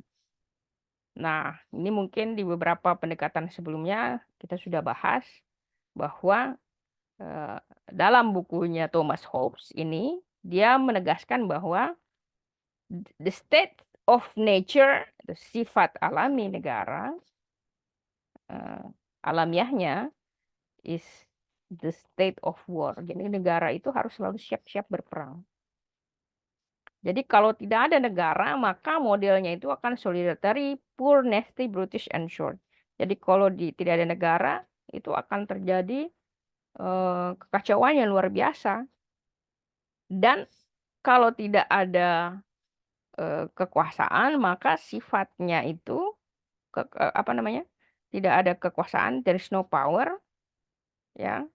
Nah, ini mungkin di beberapa pendekatan sebelumnya kita sudah bahas bahwa eh, dalam bukunya Thomas Hobbes ini dia menegaskan bahwa the state of nature, sifat alami negara, eh, alamiahnya is the state of war. Jadi negara itu harus selalu siap-siap berperang. Jadi kalau tidak ada negara, maka modelnya itu akan solitary, poor, nasty, brutish, and short. Jadi kalau tidak ada negara, itu akan terjadi kekacauan yang luar biasa. Dan kalau tidak ada kekuasaan, maka sifatnya itu apa namanya? Tidak ada kekuasaan, there is no power, ya.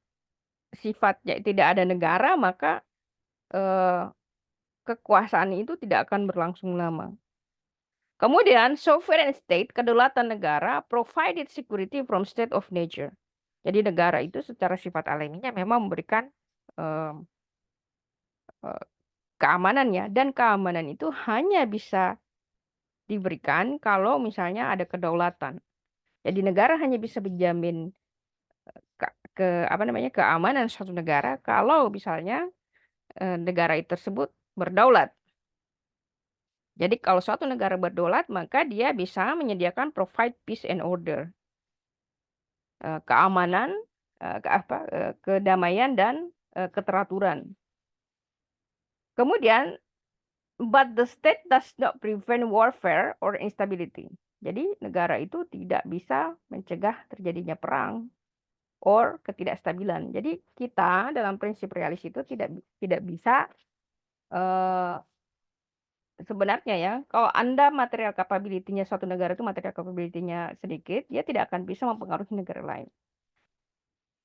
Sifatnya tidak ada negara, maka eh, kekuasaan itu tidak akan berlangsung lama. Kemudian, sovereign state, kedaulatan negara, provided security from state of nature. Jadi negara itu secara sifat alaminya memang memberikan eh, eh, keamanannya, dan keamanan itu hanya bisa diberikan kalau misalnya ada kedaulatan. Jadi negara hanya bisa menjamin apa namanya keamanan suatu negara kalau misalnya negara itu tersebut berdaulat. Jadi kalau suatu negara berdaulat, maka dia bisa menyediakan provide peace and order, keamanan, kedamaian dan keteraturan. Kemudian, but the state does not prevent warfare or instability. Jadi negara itu tidak bisa mencegah terjadinya perang or ketidakstabilan. Jadi kita dalam prinsip realis itu tidak bisa sebenarnya ya, kalau Anda material capability-nya suatu negara itu material capability-nya sedikit, dia tidak akan bisa mempengaruhi negara lain.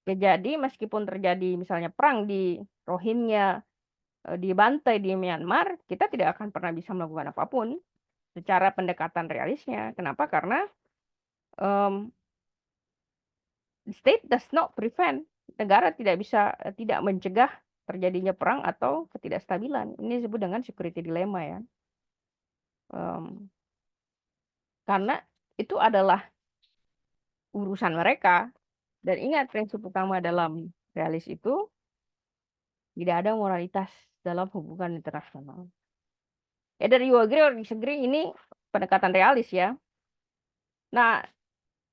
Ya, jadi meskipun terjadi misalnya perang di Rohingya, dibantai di Myanmar, kita tidak akan pernah bisa melakukan apapun secara pendekatan realisnya. Kenapa? Karena um, state does not prevent, negara tidak mencegah terjadinya perang atau ketidakstabilan. Ini disebut dengan security dilemma ya. Karena itu adalah urusan mereka. Dan ingat, prinsip utama dalam realis itu tidak ada moralitas dalam hubungan internasional. Either you agree or disagree, ini pendekatan realis ya. Nah,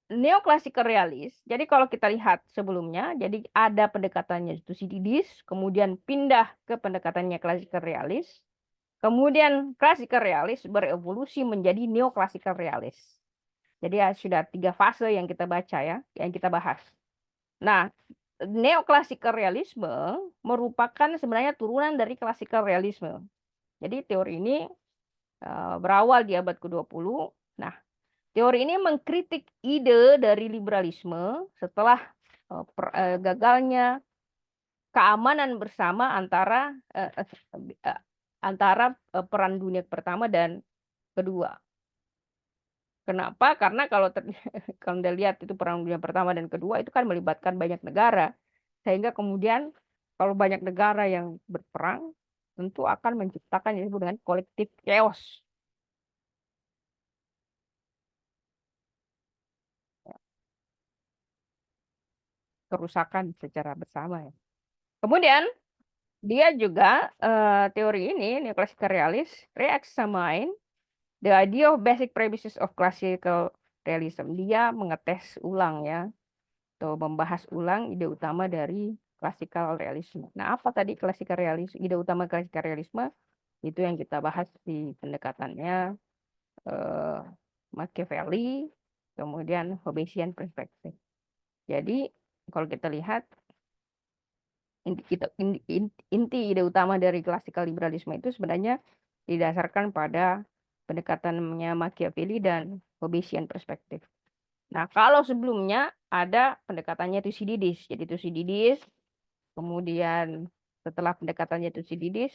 neoclassical realis, jadi kalau kita lihat sebelumnya, jadi ada pendekatannya Thucydides, kemudian pindah ke pendekatannya classical realis, kemudian classical realis berevolusi menjadi neoclassical realis. Jadi ya, sudah 3 fase yang kita baca ya, yang kita bahas. Nah, neoclassical realisme merupakan sebenarnya turunan dari classical realisme. Jadi teori ini berawal di abad ke-20. Nah, teori ini mengkritik ide dari liberalisme setelah gagalnya keamanan bersama antara Perang Dunia Pertama dan Kedua. Kenapa? Karena kalau Anda lihat itu Perang Dunia Pertama dan Kedua itu kan melibatkan banyak negara. Sehingga kemudian kalau banyak negara yang berperang, tentu akan menciptakan yang disebut dengan kolektif chaos. Kerusakan secara bersama ya. Kemudian dia juga teori ini, neoclassical realist, re-examine the idea of basic premises of classical realism. Dia mengetes ulang ya, atau membahas ulang ide utama dari classical realisme. Nah, apa tadi classical realisme? Ide utama classical realisme itu yang kita bahas di pendekatannya Machiavelli, kemudian Hobbesian perspective. Jadi, kalau kita lihat inti ide utama dari classical liberalisme itu sebenarnya didasarkan pada pendekatannya Machiavelli dan Hobbesian perspektif. Nah, kalau sebelumnya ada pendekatannya Thucydides. Jadi Thucydides, kemudian setelah pendekatannya Thucydides,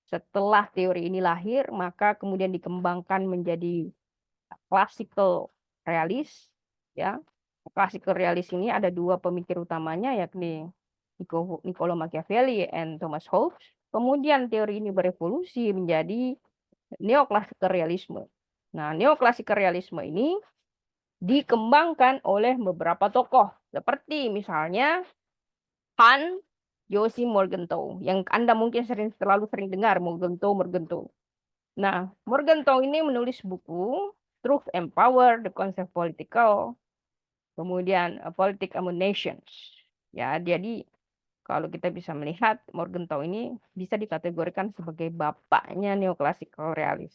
setelah teori ini lahir, maka kemudian dikembangkan menjadi classical realis, ya. Classical realis ini ada dua pemikir utamanya, yakni Niccolo Machiavelli and Thomas Hobbes. Kemudian teori ini berevolusi menjadi neoclassical realisme. Nah, neoclassical realisme ini dikembangkan oleh beberapa tokoh, seperti misalnya Hans Joachim Morgenthau, yang Anda mungkin selalu sering dengar, Morgenthau. Nah, Morgenthau ini menulis buku Truth and Power, The Concept Political, kemudian Politic Among Nations. Ya, jadi kalau kita bisa melihat Morgenthau ini bisa dikategorikan sebagai bapaknya neoclassical realis.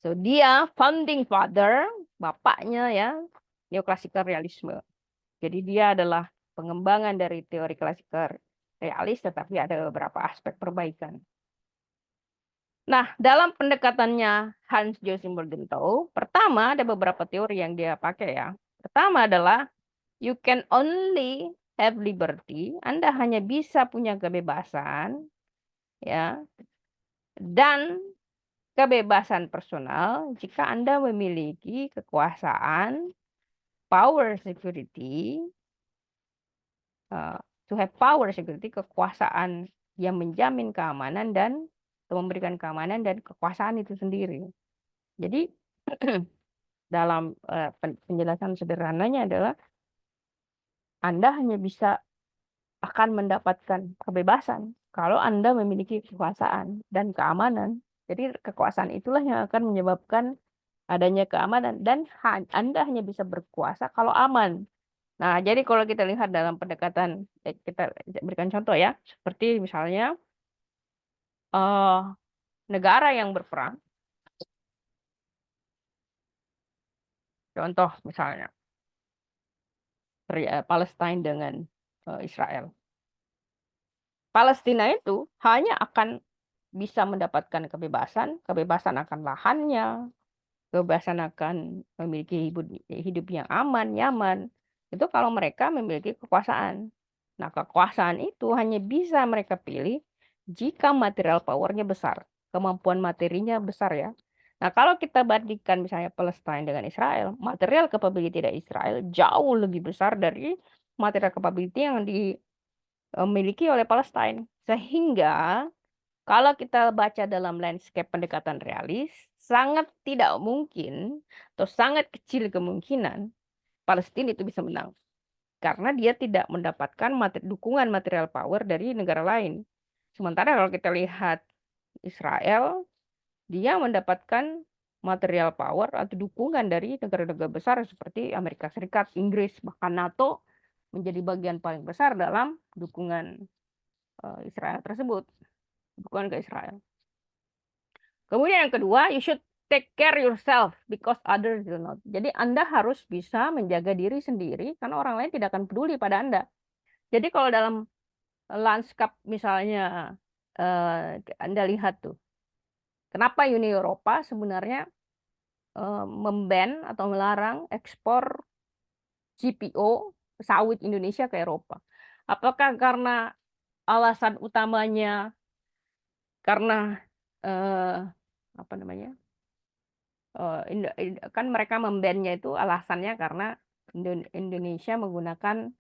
So, dia founding father, bapaknya ya, neoclassical realisme. Jadi dia adalah pengembangan dari teori klasikal realis, tetapi ada beberapa aspek perbaikan. Nah, dalam pendekatannya Hans Joachim Morgenthau, pertama ada beberapa teori yang dia pakai ya. Pertama adalah you can only have liberty, Anda hanya bisa punya kebebasan, ya, dan kebebasan personal jika Anda memiliki kekuasaan, power security, uh, to have power security, kekuasaan yang menjamin keamanan dan memberikan keamanan dan kekuasaan itu sendiri. Jadi dalam penjelasan sederhananya adalah Anda hanya bisa akan mendapatkan kebebasan kalau Anda memiliki kekuasaan dan keamanan. Jadi kekuasaan itulah yang akan menyebabkan adanya keamanan dan Anda hanya bisa berkuasa kalau aman. Nah, jadi kalau kita lihat dalam pendekatan, kita berikan contoh ya, seperti misalnya eh, negara yang berperang, contoh misalnya Palestina dengan Israel. Palestina itu hanya akan bisa mendapatkan kebebasan akan lahannya, kebebasan akan memiliki hidup yang aman, nyaman. Itu kalau mereka memiliki kekuasaan. Nah, kekuasaan itu hanya bisa mereka pilih jika material powernya besar, kemampuan materinya besar ya. Nah, kalau kita bandingkan misalnya Palestina dengan Israel, material capability dari Israel jauh lebih besar dari material capability yang dimiliki oleh Palestina. Sehingga kalau kita baca dalam landscape pendekatan realis, sangat tidak mungkin atau sangat kecil kemungkinan Palestina itu bisa menang. Karena dia tidak mendapatkan dukungan material power dari negara lain. Sementara kalau kita lihat Israel, dia mendapatkan material power atau dukungan dari negara-negara besar seperti Amerika Serikat, Inggris, bahkan NATO menjadi bagian paling besar dalam dukungan Israel tersebut, dukungan ke Israel. Kemudian yang kedua, you should take care yourself because others will not. Jadi Anda harus bisa menjaga diri sendiri karena orang lain tidak akan peduli pada Anda. Jadi kalau dalam lanskap misalnya Anda lihat tuh, kenapa Uni Eropa sebenarnya memban atau melarang ekspor CPO sawit Indonesia ke Eropa? Apakah karena alasan utamanya karena eh, apa namanya? Kan mereka membannya itu alasannya karena Indonesia menggunakan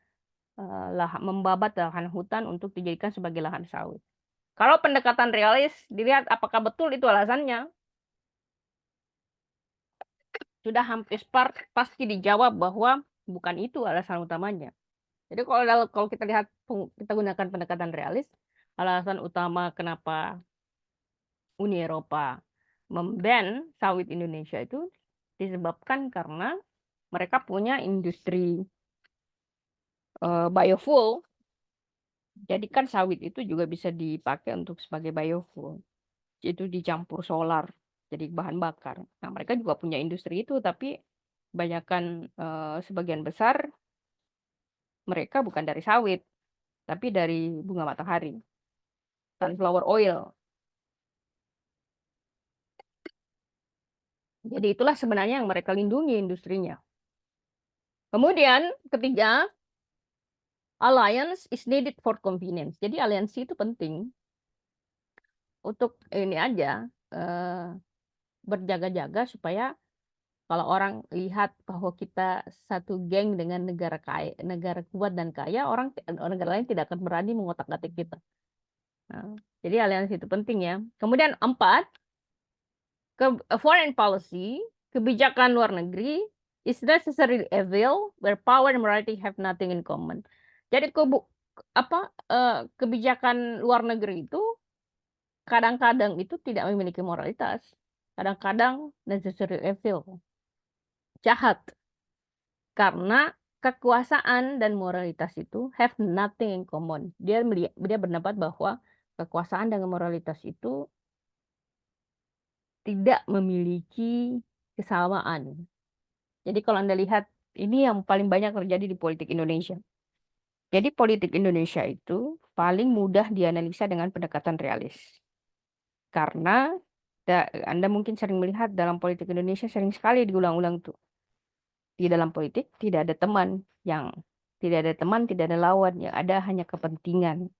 membabat lahan hutan untuk dijadikan sebagai lahan sawit. Kalau pendekatan realis dilihat apakah betul itu alasannya, sudah hampir pasti dijawab bahwa bukan itu alasan utamanya. Jadi kalau kita lihat kita gunakan pendekatan realis, alasan utama kenapa Uni Eropa memban sawit Indonesia itu disebabkan karena mereka punya industri biofuel. Jadi kan sawit itu juga bisa dipakai untuk sebagai biofuel. Itu dicampur solar jadi bahan bakar. Nah, mereka juga punya industri itu, tapi kebanyakan sebagian besar mereka bukan dari sawit, tapi dari bunga matahari, sunflower oil. Jadi itulah sebenarnya yang mereka lindungi industrinya. Kemudian ketiga, alliance is needed for convenience. Jadi aliansi itu penting untuk ini aja, berjaga-jaga supaya kalau orang lihat bahwa kita satu geng dengan negara kaya, negara kuat dan kaya, negara lain tidak akan berani mengotak-atik kita. Nah, jadi aliansi itu penting ya. Kemudian empat, foreign policy, kebijakan luar negeri is necessarily evil where power and morality have nothing in common. Jadi kebijakan luar negeri itu kadang-kadang itu tidak memiliki moralitas. Kadang-kadang necessarily evil, jahat. Karena kekuasaan dan moralitas itu have nothing in common. Dia berpendapat bahwa kekuasaan dan moralitas itu tidak memiliki kesamaan. Jadi kalau Anda lihat, ini yang paling banyak terjadi di politik Indonesia. Jadi politik Indonesia itu paling mudah dianalisa dengan pendekatan realis. Karena Anda mungkin sering melihat dalam politik Indonesia sering sekali diulang-ulang tuh. Di dalam politik tidak ada teman, tidak ada lawan, yang ada hanya kepentingan.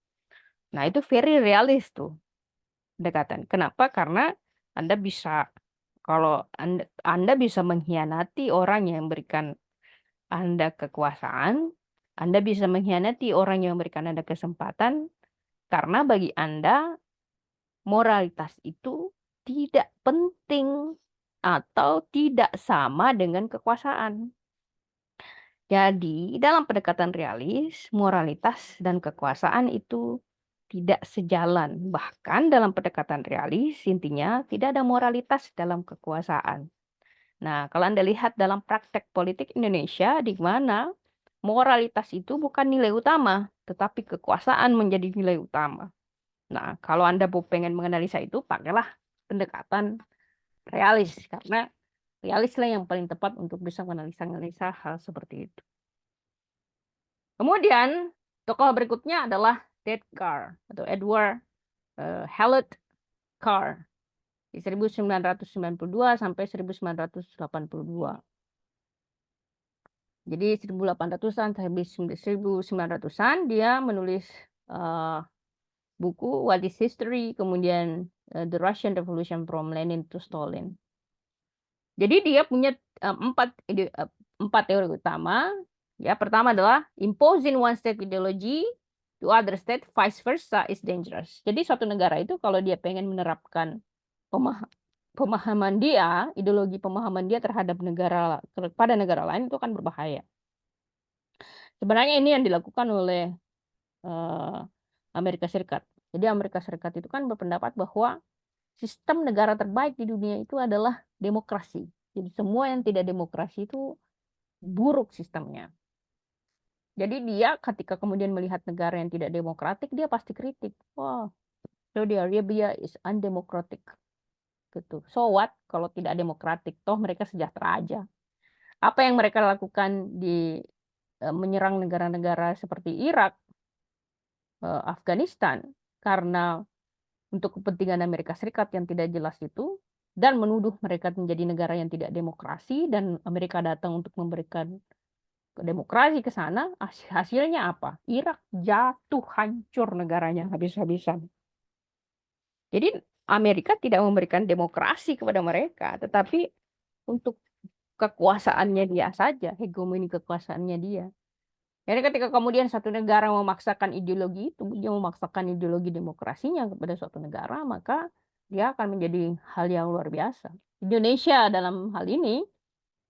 Nah, itu very realis tuh pendekatan. Kenapa? Karena Anda bisa kalau Anda bisa mengkhianati orang yang memberikan Anda kekuasaan, Anda bisa mengkhianati orang yang memberikan Anda kesempatan, karena bagi Anda moralitas itu tidak penting atau tidak sama dengan kekuasaan. Jadi, dalam pendekatan realis, moralitas dan kekuasaan itu tidak sejalan. Bahkan dalam pendekatan realis, intinya tidak ada moralitas dalam kekuasaan. Nah, kalau Anda lihat dalam praktek politik Indonesia, di mana moralitas itu bukan nilai utama, tetapi kekuasaan menjadi nilai utama. Nah, kalau Anda pengen menganalisa itu, pakailah pendekatan realis, karena realislah yang paling tepat untuk bisa menganalisa hal seperti itu. Kemudian, tokoh berikutnya adalah Edgar atau Edward Hewlett Carr di 1992 sampai 1982. Jadi 1800-an sampai 1900-an dia menulis buku What is History, kemudian The Russian Revolution from Lenin to Stalin. Jadi dia punya empat teori utama. Ya, pertama adalah imposing one state ideology to other state, vice versa is dangerous. Jadi suatu negara itu kalau dia pengen menerapkan pemahaman dia, ideologi pemahaman dia terhadap kepada negara lain itu kan berbahaya. Sebenarnya ini yang dilakukan oleh Amerika Serikat. Jadi Amerika Serikat itu kan berpendapat bahwa sistem negara terbaik di dunia itu adalah demokrasi. Jadi semua yang tidak demokrasi itu buruk sistemnya. Jadi dia ketika kemudian melihat negara yang tidak demokratik, dia pasti kritik. Wah, Saudi Arabia is undemocratic. Gitu. So what kalau tidak demokratik? Toh mereka sejahtera aja. Apa yang mereka lakukan di menyerang negara-negara seperti Irak, Afghanistan, karena untuk kepentingan Amerika Serikat yang tidak jelas itu, dan menuduh mereka menjadi negara yang tidak demokrasi, dan Amerika datang untuk memberikan demokrasi ke sana, hasilnya apa? Irak jatuh, hancur negaranya habis-habisan. Jadi Amerika tidak memberikan demokrasi kepada mereka, tetapi untuk kekuasaannya dia saja, hegemoni kekuasaannya dia. Jadi ketika kemudian satu negara memaksakan ideologi itu, dia memaksakan ideologi demokrasinya kepada suatu negara, maka dia akan menjadi hal yang luar biasa. Indonesia dalam hal ini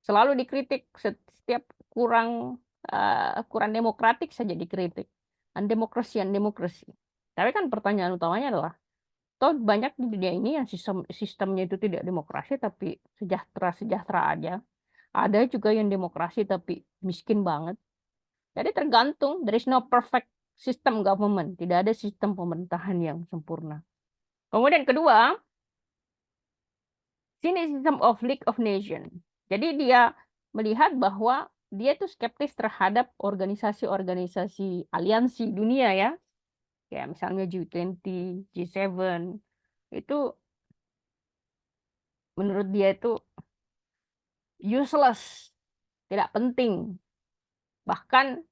selalu dikritik, setiap kurang demokratik saja dikritik. Undemokrasi. Tapi kan pertanyaan utamanya adalah, toh banyak di dunia ini yang sistemnya itu tidak demokrasi tapi sejahtera aja. Ada juga yang demokrasi tapi miskin banget. Jadi tergantung, there is no perfect system government. Tidak ada sistem pemerintahan yang sempurna. Kemudian kedua, cynicism of League of Nations. Jadi dia melihat bahwa dia tuh skeptis terhadap organisasi-organisasi aliansi dunia ya. Kayak misalnya G20, G7. Itu menurut dia itu useless, tidak penting. Bahkan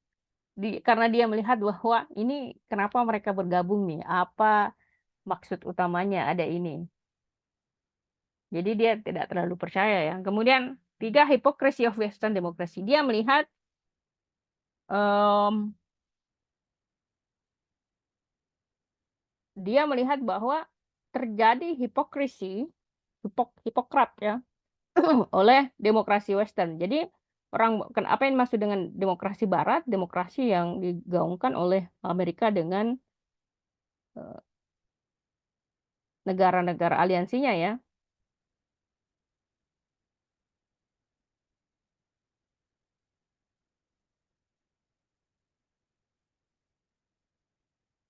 karena dia melihat bahwa ini kenapa mereka bergabung nih, apa maksud utamanya ada ini. Jadi dia tidak terlalu percaya ya. Kemudian tiga, hypocrisy of Western democracy. Dia melihat em, bahwa terjadi hipokrat ya oleh demokrasi Western. Jadi apa yang dimaksud dengan demokrasi Barat? Demokrasi yang digaungkan oleh Amerika dengan eh, negara-negara aliansinya ya.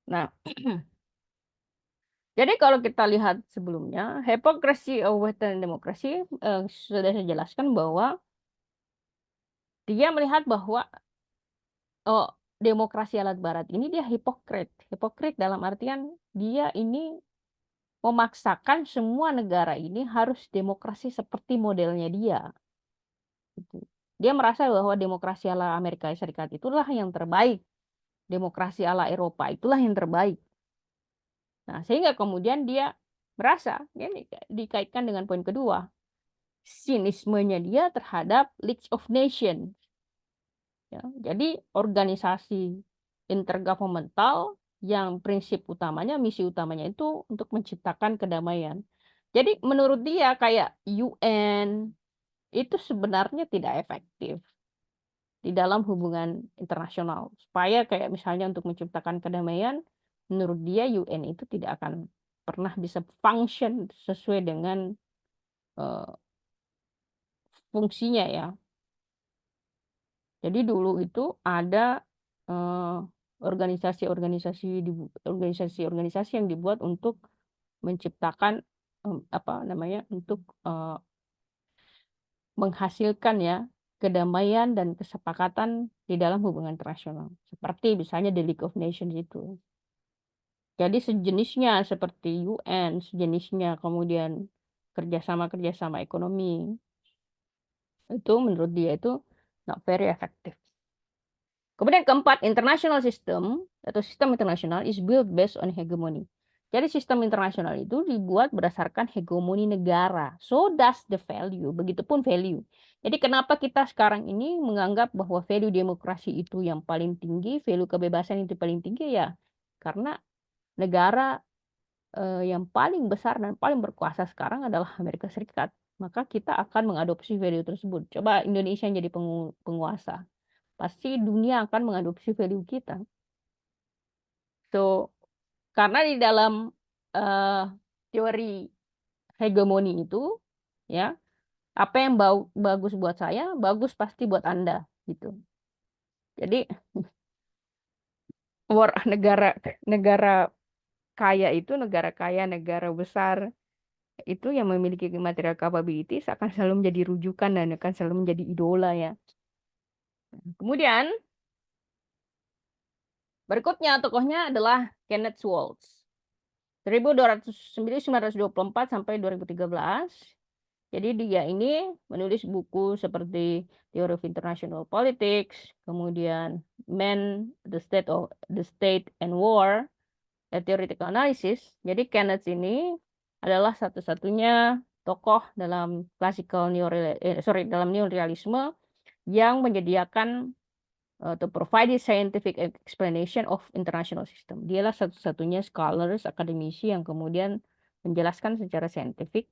Nah, jadi kalau kita lihat sebelumnya, hypocrisy of Western democracy sudah saya jelaskan bahwa dia melihat bahwa oh, demokrasi alat Barat ini dia hipokrit. Hipokrit dalam artian dia ini memaksakan semua negara ini harus demokrasi seperti modelnya dia. Gitu. Dia merasa bahwa demokrasi ala Amerika Serikat itulah yang terbaik. Demokrasi ala Eropa itulah yang terbaik. Nah, sehingga kemudian dia merasa, ini dikaitkan dengan poin kedua, sinismenya dia terhadap League of Nations. Ya, jadi organisasi intergovernmental yang prinsip utamanya, misi utamanya itu untuk menciptakan kedamaian. Jadi menurut dia kayak UN itu sebenarnya tidak efektif di dalam hubungan internasional. Supaya kayak misalnya untuk menciptakan kedamaian, menurut dia UN itu tidak akan pernah bisa function sesuai dengan eh, fungsinya ya. Jadi dulu itu ada eh, organisasi-organisasi yang dibuat untuk menciptakan apa namanya untuk menghasilkan ya kedamaian dan kesepakatan di dalam hubungan internasional. Seperti misalnya the League of Nations itu. Jadi sejenisnya seperti UN, sejenisnya kemudian kerjasama-kerjasama ekonomi itu menurut dia itu not very effective. Kemudian keempat, international system atau sistem internasional is built based on hegemony. Jadi sistem internasional itu dibuat berdasarkan hegemoni negara. So does the value, begitupun value. Jadi kenapa kita sekarang ini menganggap bahwa value demokrasi itu yang paling tinggi, value kebebasan itu paling tinggi ya? Karena negara yang paling besar dan paling berkuasa sekarang adalah Amerika Serikat. Maka kita akan mengadopsi value tersebut. Coba Indonesia yang jadi penguasa, pasti dunia akan mengadopsi value kita. So, karena di dalam eh, teori hegemoni itu, ya, apa yang bagus buat saya, bagus pasti buat Anda, gitu. Jadi, negara negara kaya itu, negara kaya, negara besar itu yang memiliki material capabilities akan selalu menjadi rujukan dan akan selalu menjadi idola ya. Kemudian berikutnya tokohnya adalah Kenneth Waltz. 1924 sampai 2013. Jadi dia ini menulis buku seperti Theory of International Politics, kemudian the State and War, a Theoretical Analysis. Jadi Keynes ini adalah satu-satunya tokoh dalam dalam neorealisme yang menyediakan to provide a scientific explanation of international system. Dialah satu-satunya scholars, akademisi yang kemudian menjelaskan secara saintifik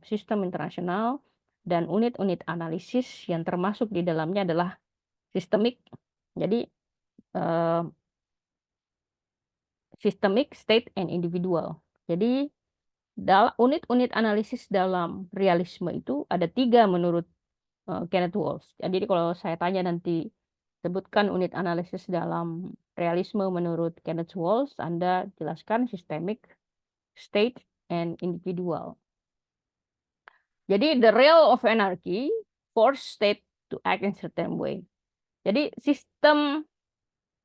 sistem internasional dan unit-unit analisis yang termasuk di dalamnya adalah sistemik. Jadi sistemik, state, and individual. Jadi unit-unit analisis dalam realisme itu ada tiga menurut Kenneth Waltz. Jadi kalau saya tanya nanti sebutkan unit analisis dalam realisme menurut Kenneth Waltz, Anda jelaskan systemic, state, and individual. Jadi the realm of anarchy force state to act in certain way. Jadi sistem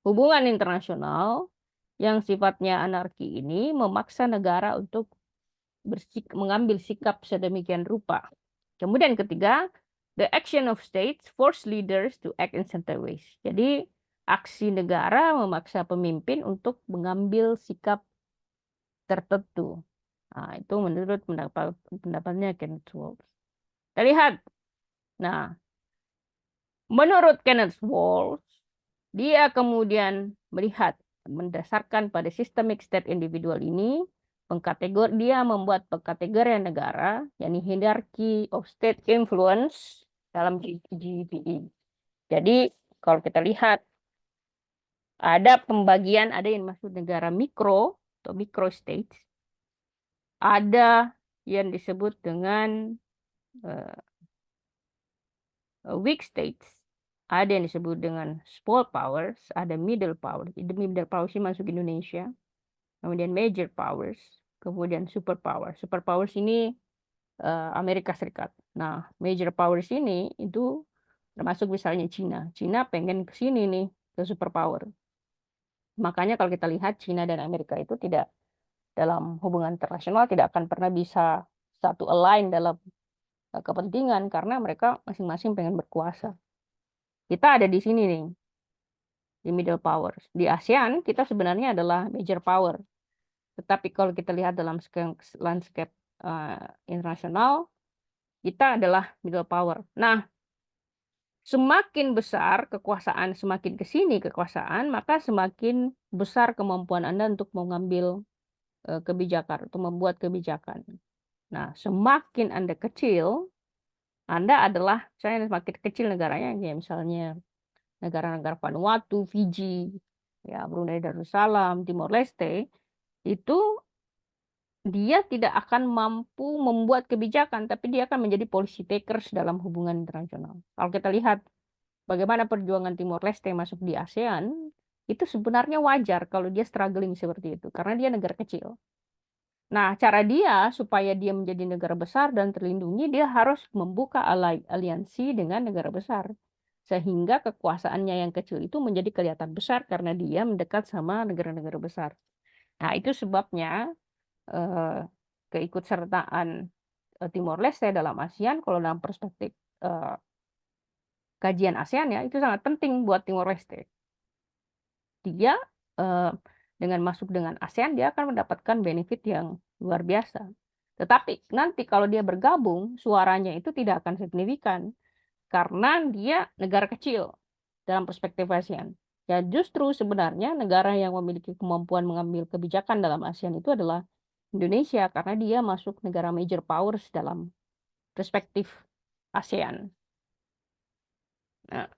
hubungan internasional yang sifatnya anarki ini memaksa negara untuk mengambil sikap sedemikian rupa. Kemudian ketiga, The action of states force leaders to act in certain ways. Jadi aksi negara memaksa pemimpin untuk mengambil sikap tertentu. Nah, itu menurut pendapatnya Kenneth Waltz. Kita lihat. Nah, menurut Kenneth Waltz, dia kemudian melihat mendasarkan pada systemic state individual ini, dia membuat pengkategorian negara, yakni hierarchy of state influence dalam GPE. Jadi kalau kita lihat ada pembagian, ada yang masuk negara mikro atau micro states, ada yang disebut dengan weak states, ada yang disebut dengan small powers, ada middle powers. Middle powers ini masuk Indonesia, kemudian major powers, kemudian super powers. Super powers ini Amerika Serikat. Nah, major powers ini itu termasuk misalnya Cina. Cina pengen ke sini nih, ke super power. Makanya kalau kita lihat Cina dan Amerika itu tidak dalam hubungan internasional tidak akan pernah bisa satu align dalam kepentingan karena mereka masing-masing pengen berkuasa. Kita ada di sini nih, di middle powers. Di ASEAN kita sebenarnya adalah major power. Tetapi kalau kita lihat dalam landscape internasional, kita adalah middle power. Nah, semakin besar kekuasaan, semakin ke sini kekuasaan, maka semakin besar kemampuan Anda untuk mengambil kebijakan, untuk membuat kebijakan. Nah, semakin Anda kecil, Anda adalah, saya semakin kecil negaranya, ya misalnya negara-negara Vanuatu, Fiji, ya Brunei Darussalam, Timor Leste, itu dia tidak akan mampu membuat kebijakan, tapi dia akan menjadi policy takers dalam hubungan internasional. Kalau kita lihat bagaimana perjuangan Timor Leste masuk di ASEAN, itu sebenarnya wajar kalau dia struggling seperti itu, karena dia negara kecil. Nah, cara dia supaya dia menjadi negara besar dan terlindungi, dia harus membuka aliansi dengan negara besar. Sehingga kekuasaannya yang kecil itu menjadi kelihatan besar karena dia mendekat sama negara-negara besar. Nah, itu sebabnya eh, keikutsertaan Timor Leste dalam ASEAN, kalau dalam perspektif eh, kajian ASEAN ya, itu sangat penting buat Timor Leste. Dia dengan masuk dengan ASEAN, dia akan mendapatkan benefit yang luar biasa. Tetapi nanti kalau dia bergabung, suaranya itu tidak akan signifikan karena dia negara kecil dalam perspektif ASEAN. Ya justru sebenarnya negara yang memiliki kemampuan mengambil kebijakan dalam ASEAN itu adalah Indonesia karena dia masuk negara major powers dalam perspektif ASEAN. Nah,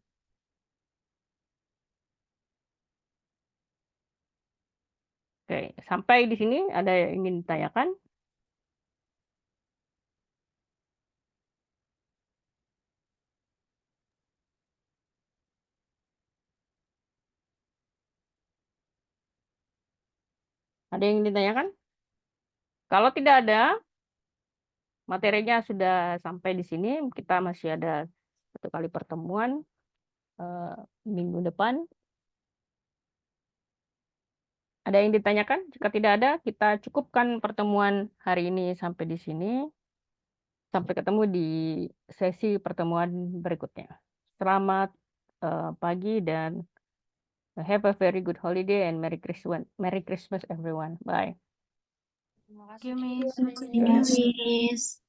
oke, sampai di sini ada yang ingin ditanyakan? Ada yang ingin ditanyakan? Kalau tidak ada, materinya sudah sampai di sini. Kita masih ada satu kali pertemuan eh, minggu depan. Ada yang ditanyakan? Jika tidak ada, kita cukupkan pertemuan hari ini sampai di sini. Sampai ketemu di sesi pertemuan berikutnya. Selamat pagi dan have a very good holiday and Merry Christmas. Merry Christmas everyone. Bye. Terima kasih, Miss. Terima kasih, Miss.